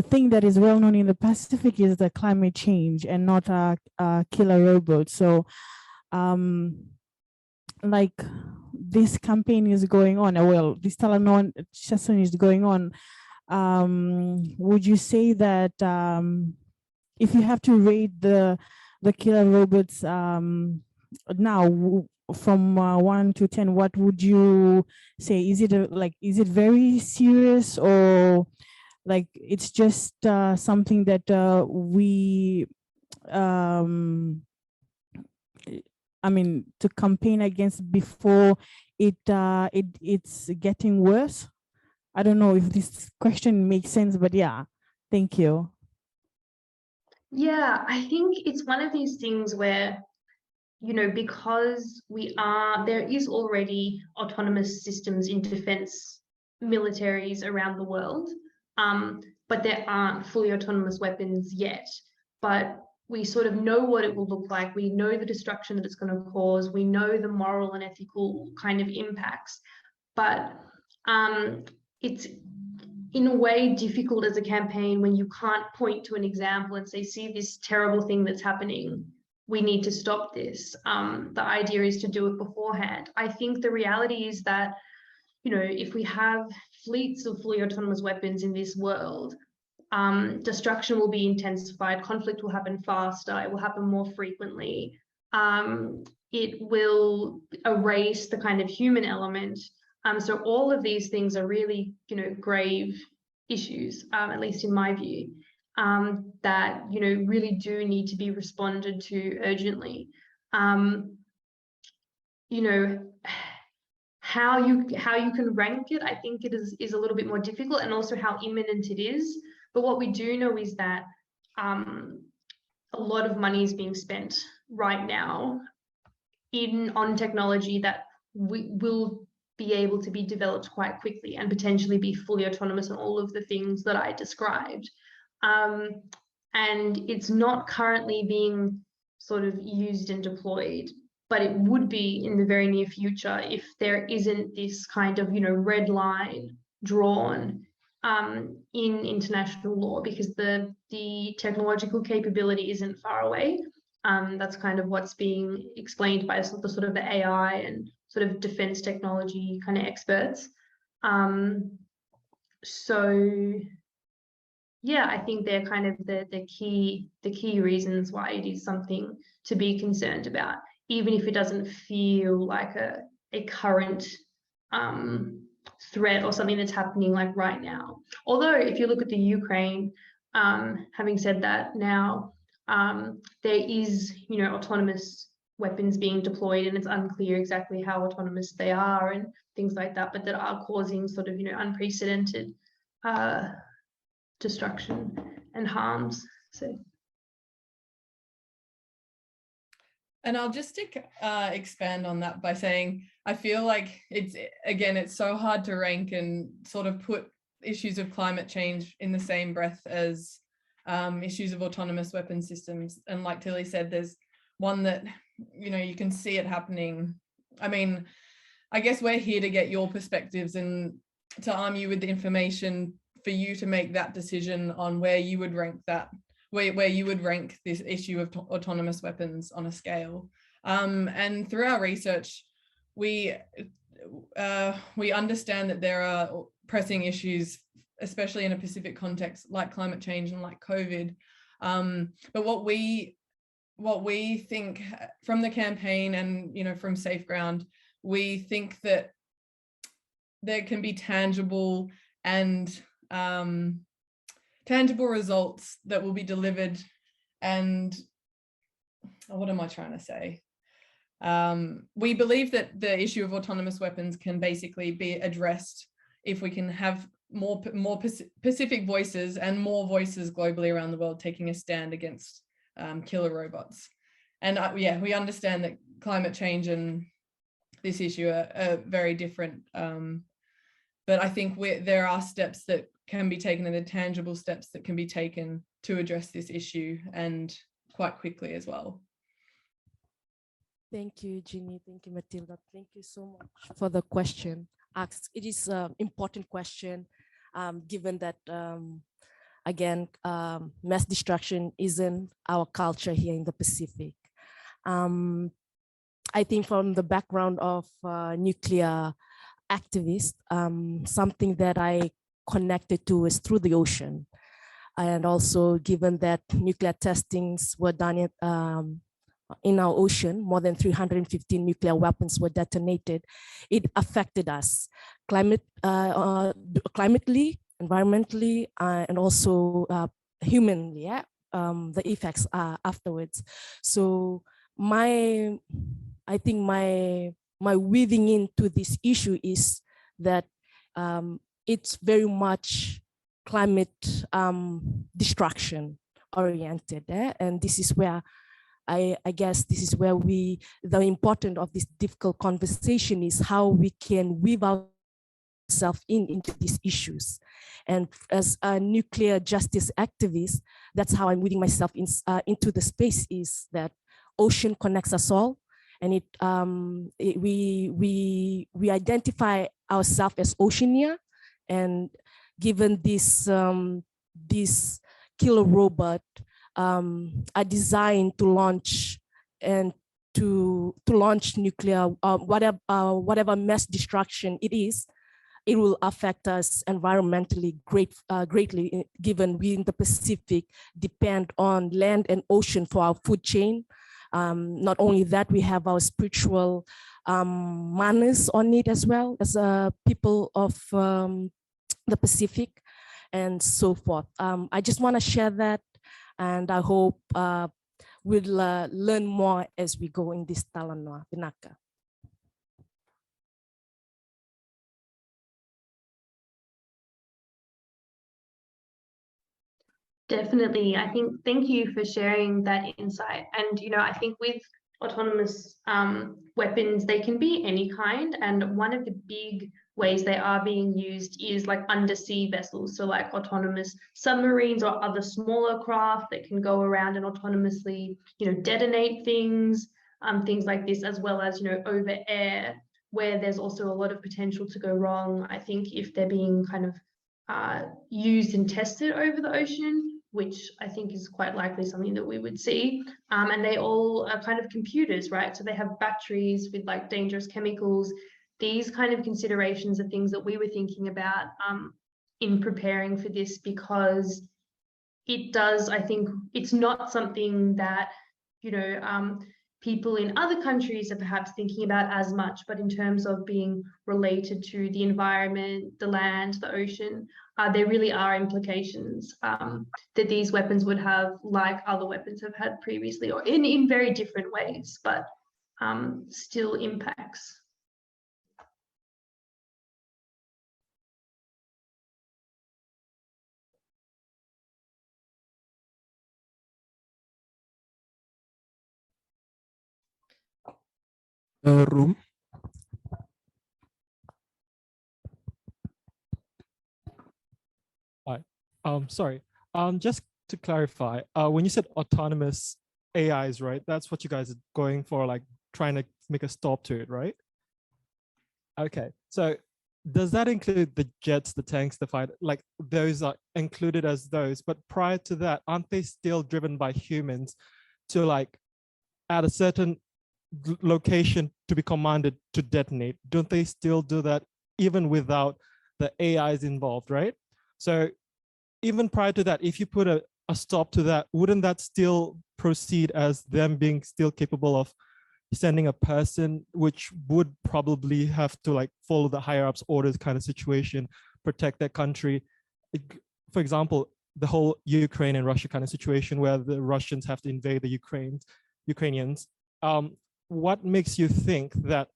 thing that is well known in the Pacific is the climate change and not killer robots. So like this campaign is going on, well, this Talanoa session is going on. Would you say that if you have to rate the killer robots now from 1 to 10, what would you say? Is it is it very serious, or like it's just something that we I mean to campaign against before it's getting worse? I don't know if this question makes sense, but yeah, Thank you. Yeah, I think it's one of these things where, you know, because there is already autonomous systems in defense militaries around the world, but there aren't fully autonomous weapons yet. But we sort of know what it will look like. We know the destruction that it's going to cause. We know the moral and ethical kind of impacts. But it's in a way difficult as a campaign when you can't point to an example and say, see this terrible thing that's happening, we need to stop this. The idea is to do it beforehand. I think the reality is that, you know, if we have fleets of fully autonomous weapons in this world, destruction will be intensified, conflict will happen faster, it will happen more frequently. It will erase the kind of human element. So all of these things are really, you know, grave issues, at least in my view, that, you know, really do need to be responded to urgently. You know, how you can rank it, I think it is a little bit more difficult, and also how imminent it is. But what we do know is that a lot of money is being spent right now on technology that will be able to be developed quite quickly and potentially be fully autonomous in all of the things that I described. And it's not currently being sort of used and deployed, but it would be in the very near future if there isn't this kind of, you know, red line drawn in international law, because the technological capability isn't far away. That's kind of what's being explained by the sort of the AI and sort of defense technology kind of experts. So yeah, I think they're kind of the key reasons why it is something to be concerned about, even if it doesn't feel like a current threat or something that's happening like right now. Although if you look at the Ukraine, having said that, now there is, you know, autonomous weapons being deployed, and it's unclear exactly how autonomous they are and things like that, but that are causing sort of, you know, unprecedented destruction and harms. So. And I'll just expand on that by saying, I feel like it's so hard to rank and sort of put issues of climate change in the same breath as issues of autonomous weapon systems. And like Tilly said, there's one that, you know, you can see it happening. I mean, I guess we're here to get your perspectives and to arm you with the information for you to make that decision on where you would rank that, where you would rank this issue of autonomous weapons on a scale. And through our research, we understand that there are pressing issues, especially in a Pacific context, like climate change and like COVID. But what we think from the campaign and, you know, from Safe Ground, we think that there can be tangible and tangible results that will be delivered. And what am I trying to say? We believe that the issue of autonomous weapons can basically be addressed if we can have more Pacific voices and more voices globally around the world taking a stand against killer robots. And yeah, we understand that climate change and this issue are very different. But I think there are steps that can be taken, and the tangible steps that can be taken to address this issue, and quite quickly as well. Thank you, Ginny. Thank you, Matilda. Thank you so much for the question asked. It is an important question, given that, again, mass destruction isn't our culture here in the Pacific. I think from the background of nuclear activist, something that I connected to is through the ocean. And also given that nuclear testings were done in our ocean, more than 315 nuclear weapons were detonated, it affected us climately, environmentally, and also humanly, yeah? The effects afterwards. So I think my weaving into this issue is that it's very much climate destruction oriented. And this is where I guess this is where the importance of this difficult conversation is how we can weave ourselves into these issues. And as a nuclear justice activist, that's how I'm weaving myself into the space, is that ocean connects us all. And we identify ourselves as Oceania, and given this killer robot are designed to launch and to launch nuclear whatever mass destruction it is, it will affect us environmentally greatly, given we in the Pacific depend on land and ocean for our food chain. Not only that, we have our spiritual manners on it as well as people of the Pacific and so forth. I just want to share that, and I hope we'll learn more as we go in this Talanoa. Vinaka. Definitely. I think, thank you for sharing that insight. And, I think with autonomous weapons, they can be any kind. And one of the big ways they are being used is like undersea vessels. So like autonomous submarines or other smaller craft that can go around and autonomously, detonate things, things like this, as well as, over air, where there's also a lot of potential to go wrong. I think if they're being kind of used and tested over the ocean, which I think is quite likely something that we would see. And they all are kind of computers, right? So they have batteries with like dangerous chemicals. These kind of considerations are things that we were thinking about in preparing for this, because it does, I think it's not something that, people in other countries are perhaps thinking about as much, but in terms of being related to the environment, the land, the ocean, there really are implications that these weapons would have, like other weapons have had previously, or in very different ways, but still impacts. Room. Sorry. Just to clarify, when you said autonomous AIs, right? That's what you guys are going for, like trying to make a stop to it, right? Okay. So does that include the jets, the tanks, the fighter? Like those are included as those, but prior to that, aren't they still driven by humans to like at a certain location to be commanded to detonate? Don't they still do that even without the AIs involved, right? So even prior to that, if you put a stop to that, wouldn't that still proceed as them being still capable of sending a person, which would probably have to like follow the higher ups orders kind of situation, protect their country? For example, the whole Ukraine and Russia kind of situation where the Russians have to invade the Ukrainians. What makes you think that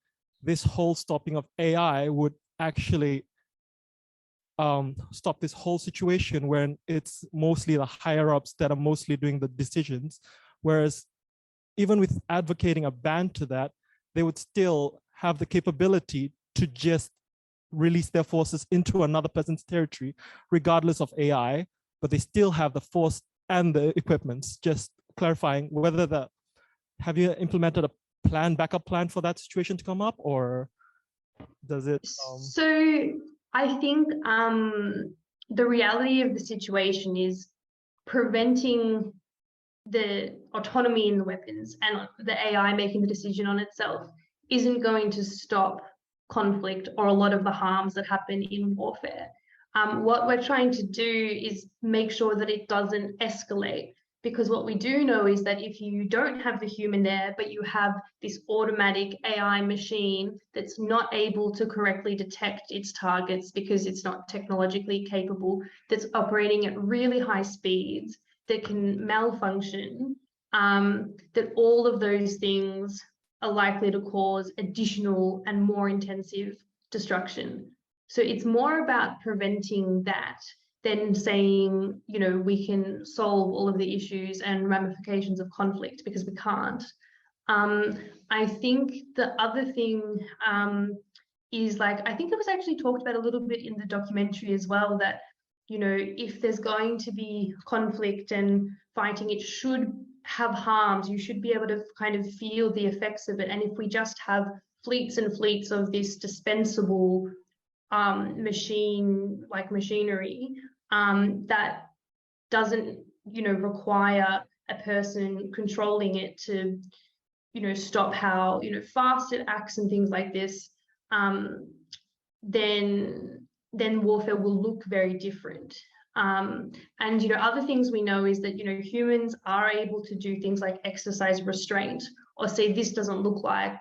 this whole stopping of AI would actually stop this whole situation when it's mostly the higher ups that are mostly doing the decisions, whereas even with advocating a ban to that, they would still have the capability to just release their forces into another person's territory, regardless of AI, but they still have the force and the equipments. Just clarifying whether have you implemented a backup plan for that situation to come up, or does it? So I think the reality of the situation is preventing the autonomy in the weapons and the AI making the decision on itself isn't going to stop conflict or a lot of the harms that happen in warfare. What we're trying to do is make sure that it doesn't escalate, because what we do know is that if you don't have the human there, but you have this automatic AI machine that's not able to correctly detect its targets because it's not technologically capable, that's operating at really high speeds, that can malfunction, that all of those things are likely to cause additional and more intensive destruction. So it's more about preventing that then saying, you know, we can solve all of the issues and ramifications of conflict, because we can't. I think the other thing is, like, I think it was actually talked about a little bit in the documentary as well, that, you know, if there's going to be conflict and fighting, it should have harms. You should be able to kind of feel the effects of it. And if we just have fleets and fleets of this dispensable machinery that doesn't, you know, require a person controlling it to, you know, stop how, you know, fast it acts and things like this, then warfare will look very different. And, you know, other things we know is that, you know, humans are able to do things like exercise restraint, or say, this doesn't look right,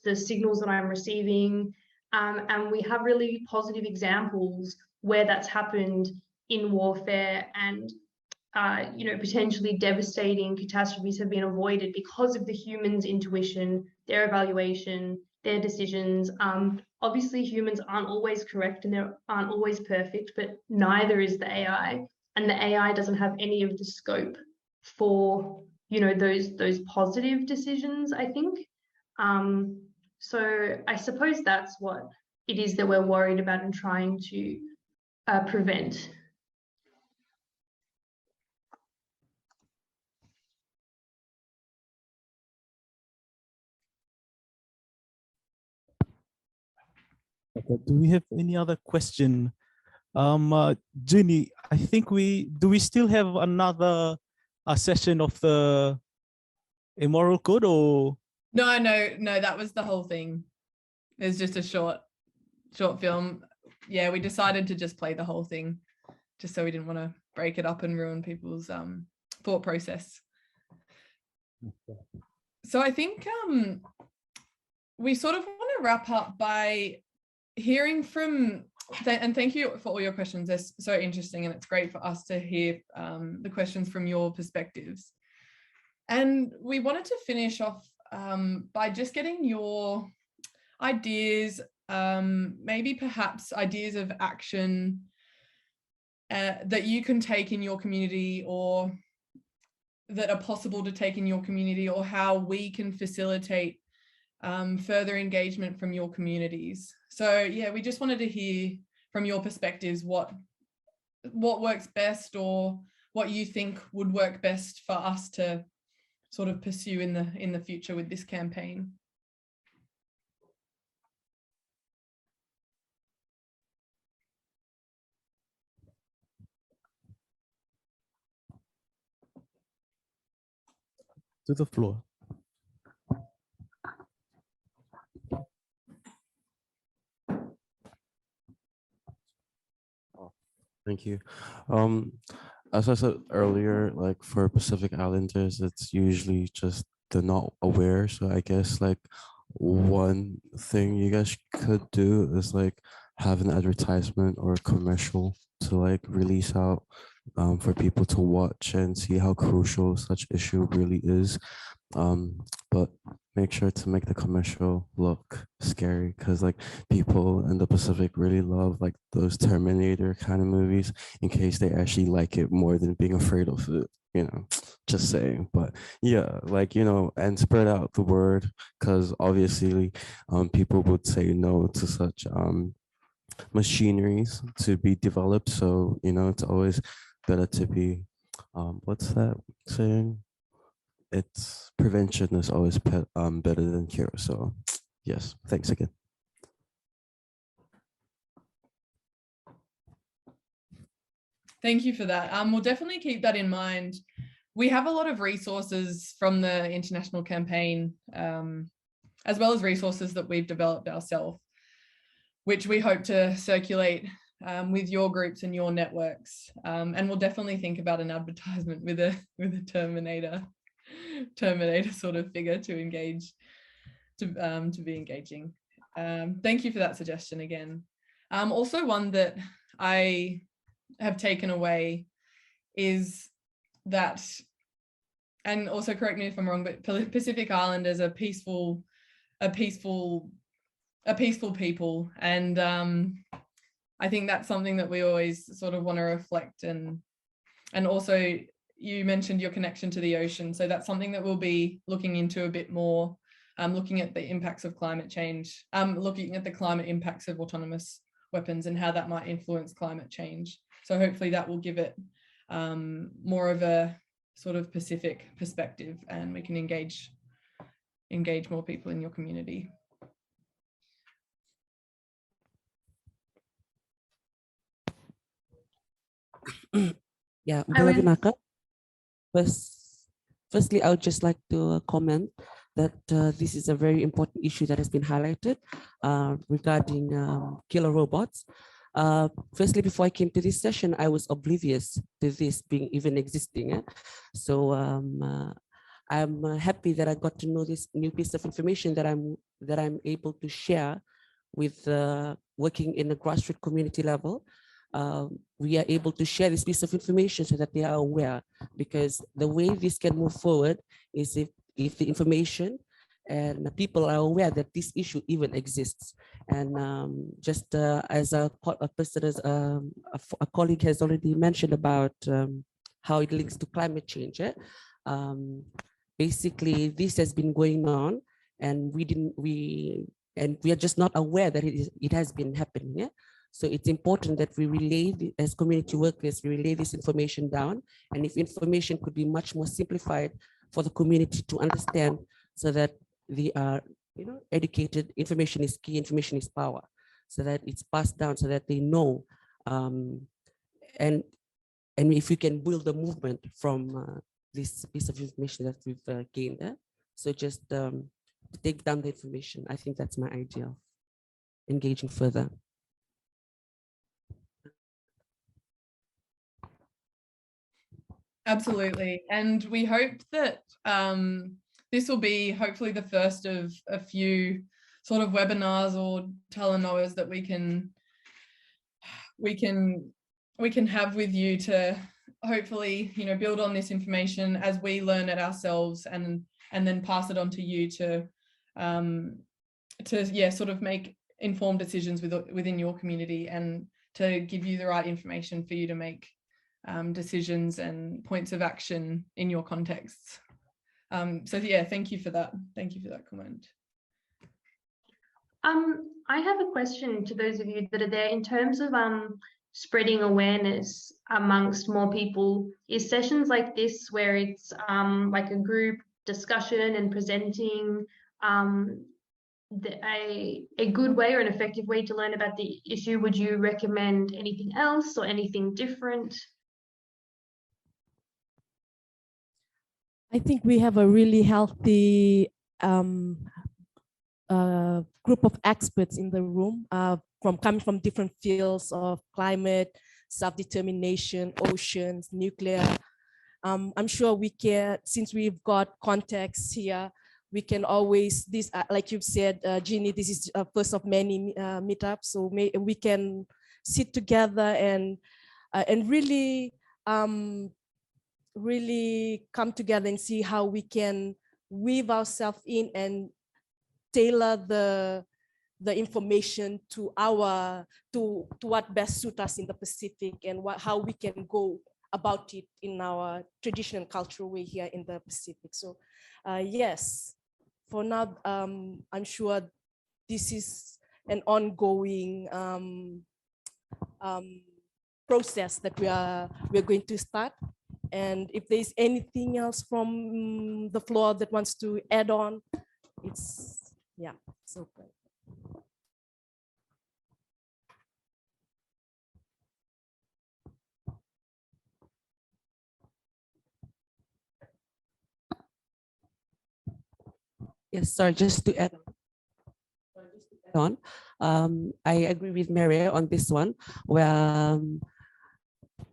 the signals that I'm receiving. And we have really positive examples where that's happened in warfare, and you know, potentially devastating catastrophes have been avoided because of the human's intuition, their evaluation, their decisions. Obviously, humans aren't always correct and they aren't always perfect, but neither is the AI. And the AI doesn't have any of the scope for, you know, those positive decisions, I think. So I suppose that's what it is that we're worried about and trying to prevent. Okay, do we have any other question? Ginny, I think we still have another session of the Immoral Code, or? No, that was the whole thing. It's just a short film. Yeah, we decided to just play the whole thing, just so we didn't want to break it up and ruin people's thought process. Okay. So I think we sort of want to wrap up by hearing from, and thank you for all your questions. They're so interesting, and it's great for us to hear the questions from your perspectives. And we wanted to finish off by just getting your ideas, maybe perhaps ideas of action that you can take in your community, or that are possible to take in your community, or how we can facilitate further engagement from your communities. So yeah, we just wanted to hear from your perspectives what works best, or what you think would work best for us to sort of pursue in the future with this campaign. To the floor. Thank you. As I said earlier, like for Pacific Islanders, it's usually just they're not aware. So I guess like one thing you guys could do is like have an advertisement or a commercial to like release out for people to watch and see how crucial such issue really is. But make sure to make the commercial look scary, because like people in the Pacific really love like those Terminator kind of movies, in case they actually like it more than being afraid of it, you know, just saying. But yeah, like, you know, and spread out the word, because obviously people would say no to such machineries to be developed. So, you know, it's always better to be what's that saying? It's prevention is always better than cure. So yes, thanks again. Thank you for that. We'll definitely keep that in mind. We have a lot of resources from the international campaign, as well as resources that we've developed ourselves, which we hope to circulate with your groups and your networks. And we'll definitely think about an advertisement with a Terminator sort of figure to engage, to be engaging. Thank you for that suggestion again. Also, one that I have taken away is that, and also correct me if I'm wrong, but Pacific Islanders are peaceful people, and I think that's something that we always sort of want to reflect, and also you mentioned your connection to the ocean. So that's something that we'll be looking into a bit more, looking at the impacts of climate change, looking at the climate impacts of autonomous weapons and how that might influence climate change. So hopefully that will give it more of a sort of Pacific perspective, and we can engage more people in your community. Yeah, I would- Bulavinaka. Firstly, I would just like to comment that this is a very important issue that has been highlighted regarding killer robots. Firstly, before I came to this session, I was oblivious to this being even existing. So I'm happy that I got to know this new piece of information that I'm able to share with working in a grassroots community level. We are able to share this piece of information so that they are aware, because the way this can move forward is if the information and the people are aware that this issue even exists. And just as a person, as a colleague has already mentioned about how it links to climate change. Basically, this has been going on, and we are just not aware that it has been happening. Yeah? So it's important that we relay, as community workers, we relay this information down. And if information could be much more simplified for the community to understand, so that they are, educated. Information is key, information is power, so that it's passed down, so that they know. And if we can build a movement from this piece of information that we've gained. So just take down the information. I think that's my idea of engaging further. Absolutely. And we hope that this will be hopefully the first of a few sort of webinars or Talanoas that we can have with you to hopefully, build on this information as we learn it ourselves, and then pass it on to you to sort of make informed decisions within your community, and to give you the right information for you to make decisions and points of action in your contexts. So yeah, thank you for that. Thank you for that comment. I have a question to those of you that are there in terms of spreading awareness amongst more people. Is sessions like this, where it's like a group discussion and presenting, a good way or an effective way to learn about the issue? Would you recommend anything else or anything different? I think we have a really healthy group of experts in the room, coming from different fields of climate, self-determination, oceans, nuclear. I'm sure we can, since we've got contacts here, we can always, like you've said, Jeannie, this is first of many meetups, so we can sit together and really come together and see how we can weave ourselves in and tailor the information to what best suits us in the Pacific, and how we can go about it in our traditional cultural way here in the Pacific. So yes, for now, I'm sure this is an ongoing process that we're going to start. And if there's anything else from the floor that wants to add on, it's open. Yes, sorry, just to add on. I agree with Mary on this one, where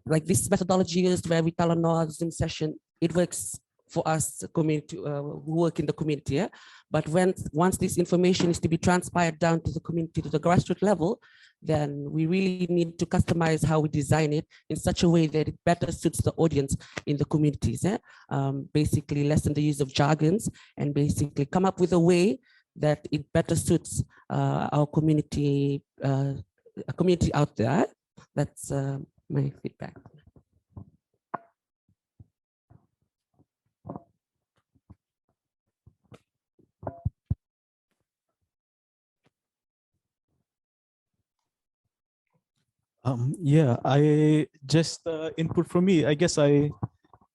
like this methodology used where we Talanoa Zoom session, it works for us community who work in the community. Yeah? But once this information is to be transpired down to the community, to the grassroots level, then we really need to customize how we design it in such a way that it better suits the audience in the communities. Yeah? Basically lessen the use of jargons, and basically come up with a way that it better suits our community community out there. That's my feedback. Yeah, I just input from me. I guess I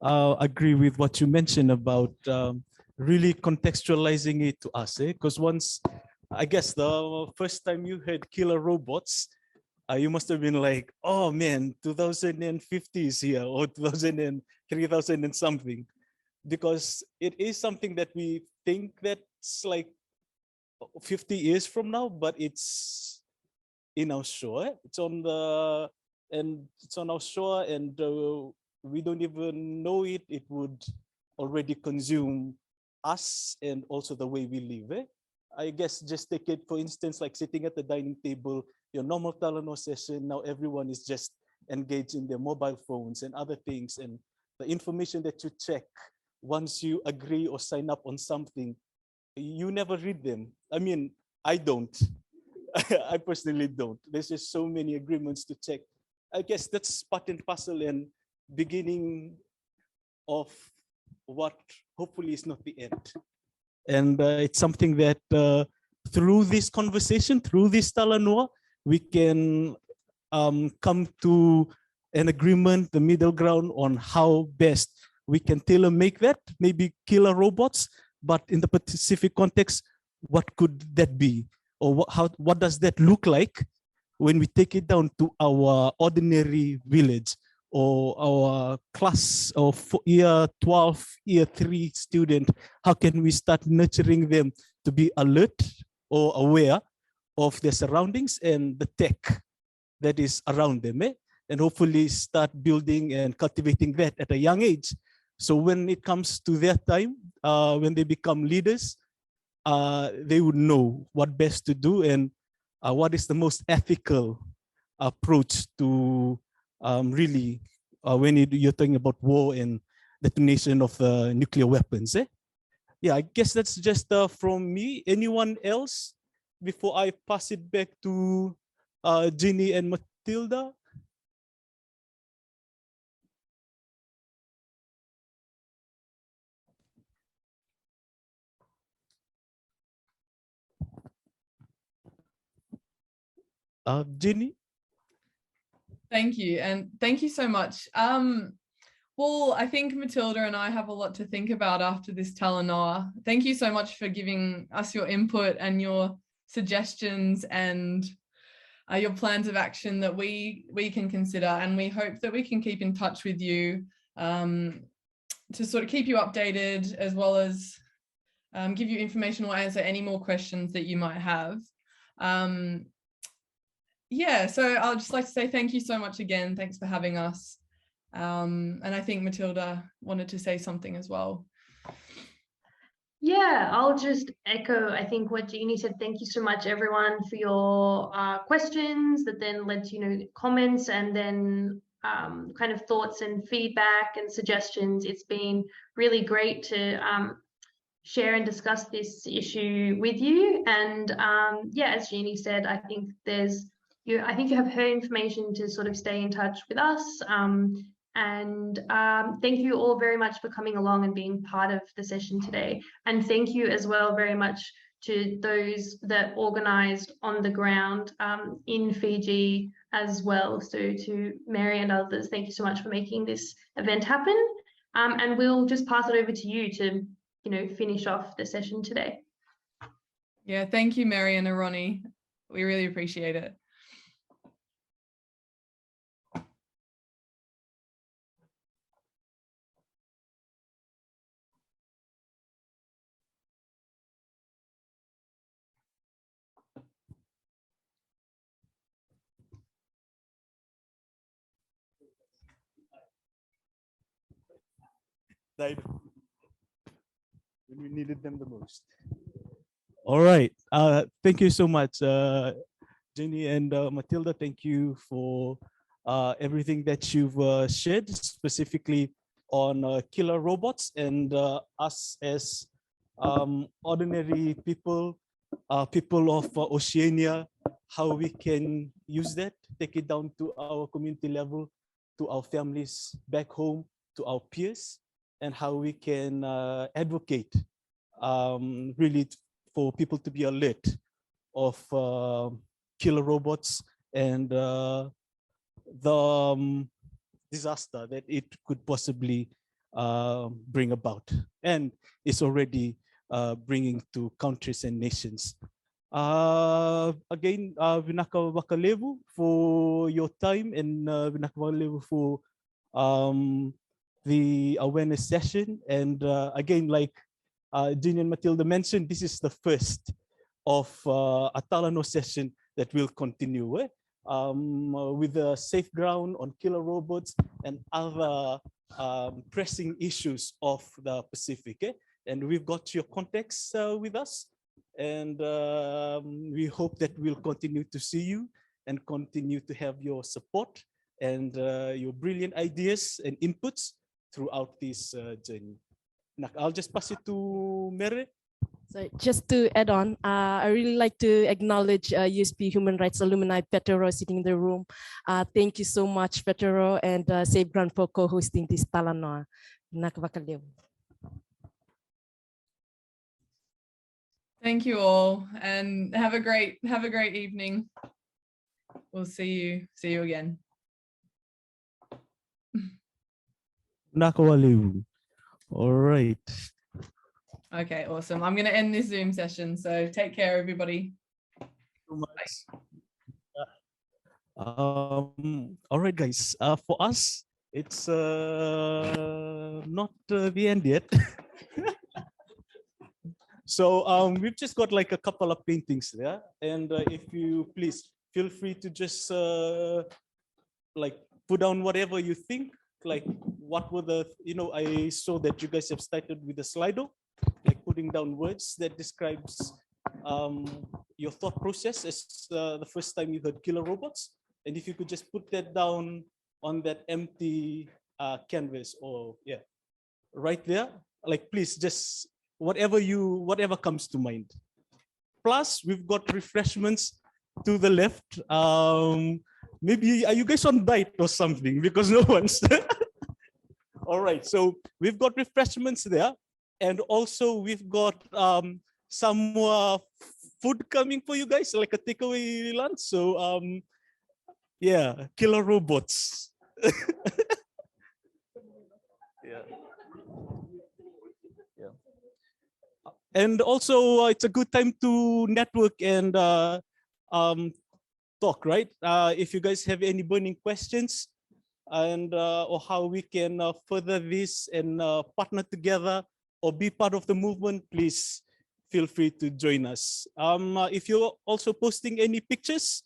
agree with what you mentioned about really contextualizing it to us. Because once, I guess the first time you heard killer robots, you must have been like, oh man, 2050 is here, or 2000 and 3000 and something. Because it is something that we think that's like 50 years from now, but it's in our shore. It's on our shore, and we don't even know it. It would already consume us and also the way we live. I guess just take it, for instance, like sitting at the dining table, your normal Talanoa session, now everyone is just engaged in their mobile phones and other things, and the information that you check once you agree or sign up on something, you never read them. I mean, I don't. I personally don't. There's just so many agreements to check. I guess that's part and parcel and beginning of what hopefully is not the end. And it's something that through this conversation, through this Talanoa, we can come to an agreement, the middle ground on how best we can tailor make that, maybe killer robots, but in the specific context, what could that be? Or what does that look like when we take it down to our ordinary village or our class of year 12, year 3 student? How can we start nurturing them to be alert or aware of their surroundings and the tech that is around them, and hopefully start building and cultivating that at a young age. So when it comes to their time, when they become leaders, they would know what best to do and what is the most ethical approach to really when you're talking about war and detonation of nuclear weapons. Yeah, I guess that's just from me. Anyone else before I pass it back to Ginny and Matilda? Ginny? Thank you. And thank you so much. Well, I think Matilda and I have a lot to think about after this Talanoa. Thank you so much for giving us your input and your suggestions and your plans of action that we can consider. And we hope that we can keep in touch with you to sort of keep you updated, as well as give you information or answer any more questions that you might have. Yeah, so I'll just like to say thank you so much again. Thanks for having us. And I think Matilda wanted to say something as well. Yeah, I'll just echo, I think, what Jeannie said. Thank you so much, everyone, for your questions that then led to, comments and then kind of thoughts and feedback and suggestions. It's been really great to share and discuss this issue with you. And yeah, as Jeannie said, I think you have her information to sort of stay in touch with us. And thank you all very much for coming along and being part of the session today. And thank you as well very much to those that organised on the ground in Fiji as well. So to Mary and others, thank you so much for making this event happen. And we'll just pass it over to you to, finish off the session today. Yeah, thank you, Mary and Ronnie. We really appreciate it. Died when we needed them the most. All right. Thank you so much, Jenny and Matilda. Thank you for everything that you've shared, specifically on killer robots and us as ordinary people, people of Oceania, how we can use that, take it down to our community level, to our families back home, to our peers, and how we can advocate really for people to be alert of killer robots and the disaster that it could possibly bring about, and it's already bringing to countries and nations. Again, Vinaka Wakalevu for your time, and Vinaka Wakalevu for the awareness session. And again, like Jean and Matilda mentioned, this is the first of a Talanoa session that will continue with the safe ground on killer robots and other pressing issues of the Pacific. And we've got your contacts with us, and we hope that we'll continue to see you and continue to have your support and your brilliant ideas and inputs throughout this journey. Now, I'll just pass it to Mere. So just to add on, I really like to acknowledge USP Human Rights Alumni Petero sitting in the room. Thank you so much, Petero and Safe Ground for co-hosting this Talanoa. Thank you all, and have a great evening. We'll see you again. Nakawaliu. All right. Okay, awesome. I'm going to end this Zoom session, so take care, everybody. All right, guys. For us, it's not the end yet. So we've just got like a couple of paintings there, and if you please feel free to just like put down whatever you think. Like, what were the, I saw that you guys have started with the Slido, like putting down words that describes your thought process as the first time you heard killer robots. And if you could just put that down on that empty canvas, or right there, like please just whatever comes to mind. Plus, we've got refreshments to the left. Maybe are you guys on diet or something? Because no one's. All right, so we've got refreshments there, and also we've got some more food coming for you guys, like a takeaway lunch. So yeah, killer robots. Yeah. And also, it's a good time to network and talk, right? If you guys have any burning questions, and or how we can further this and partner together or be part of the movement, please feel free to join us. If you're also posting any pictures,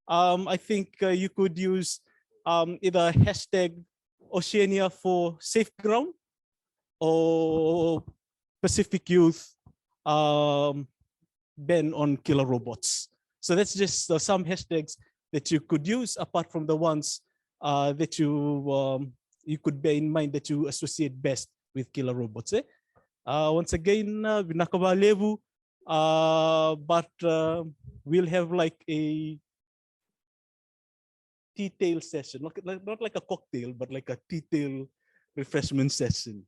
I think you could use either hashtag Oceania for Safe Ground or Pacific Youth ban on killer robots. So that's just some hashtags that you could use apart from the ones that you could bear in mind that you associate best with killer robots. Once again, Vinakaba Levu, but we'll have like a tea-tail session, not like a cocktail, but like a tea-tail refreshment session.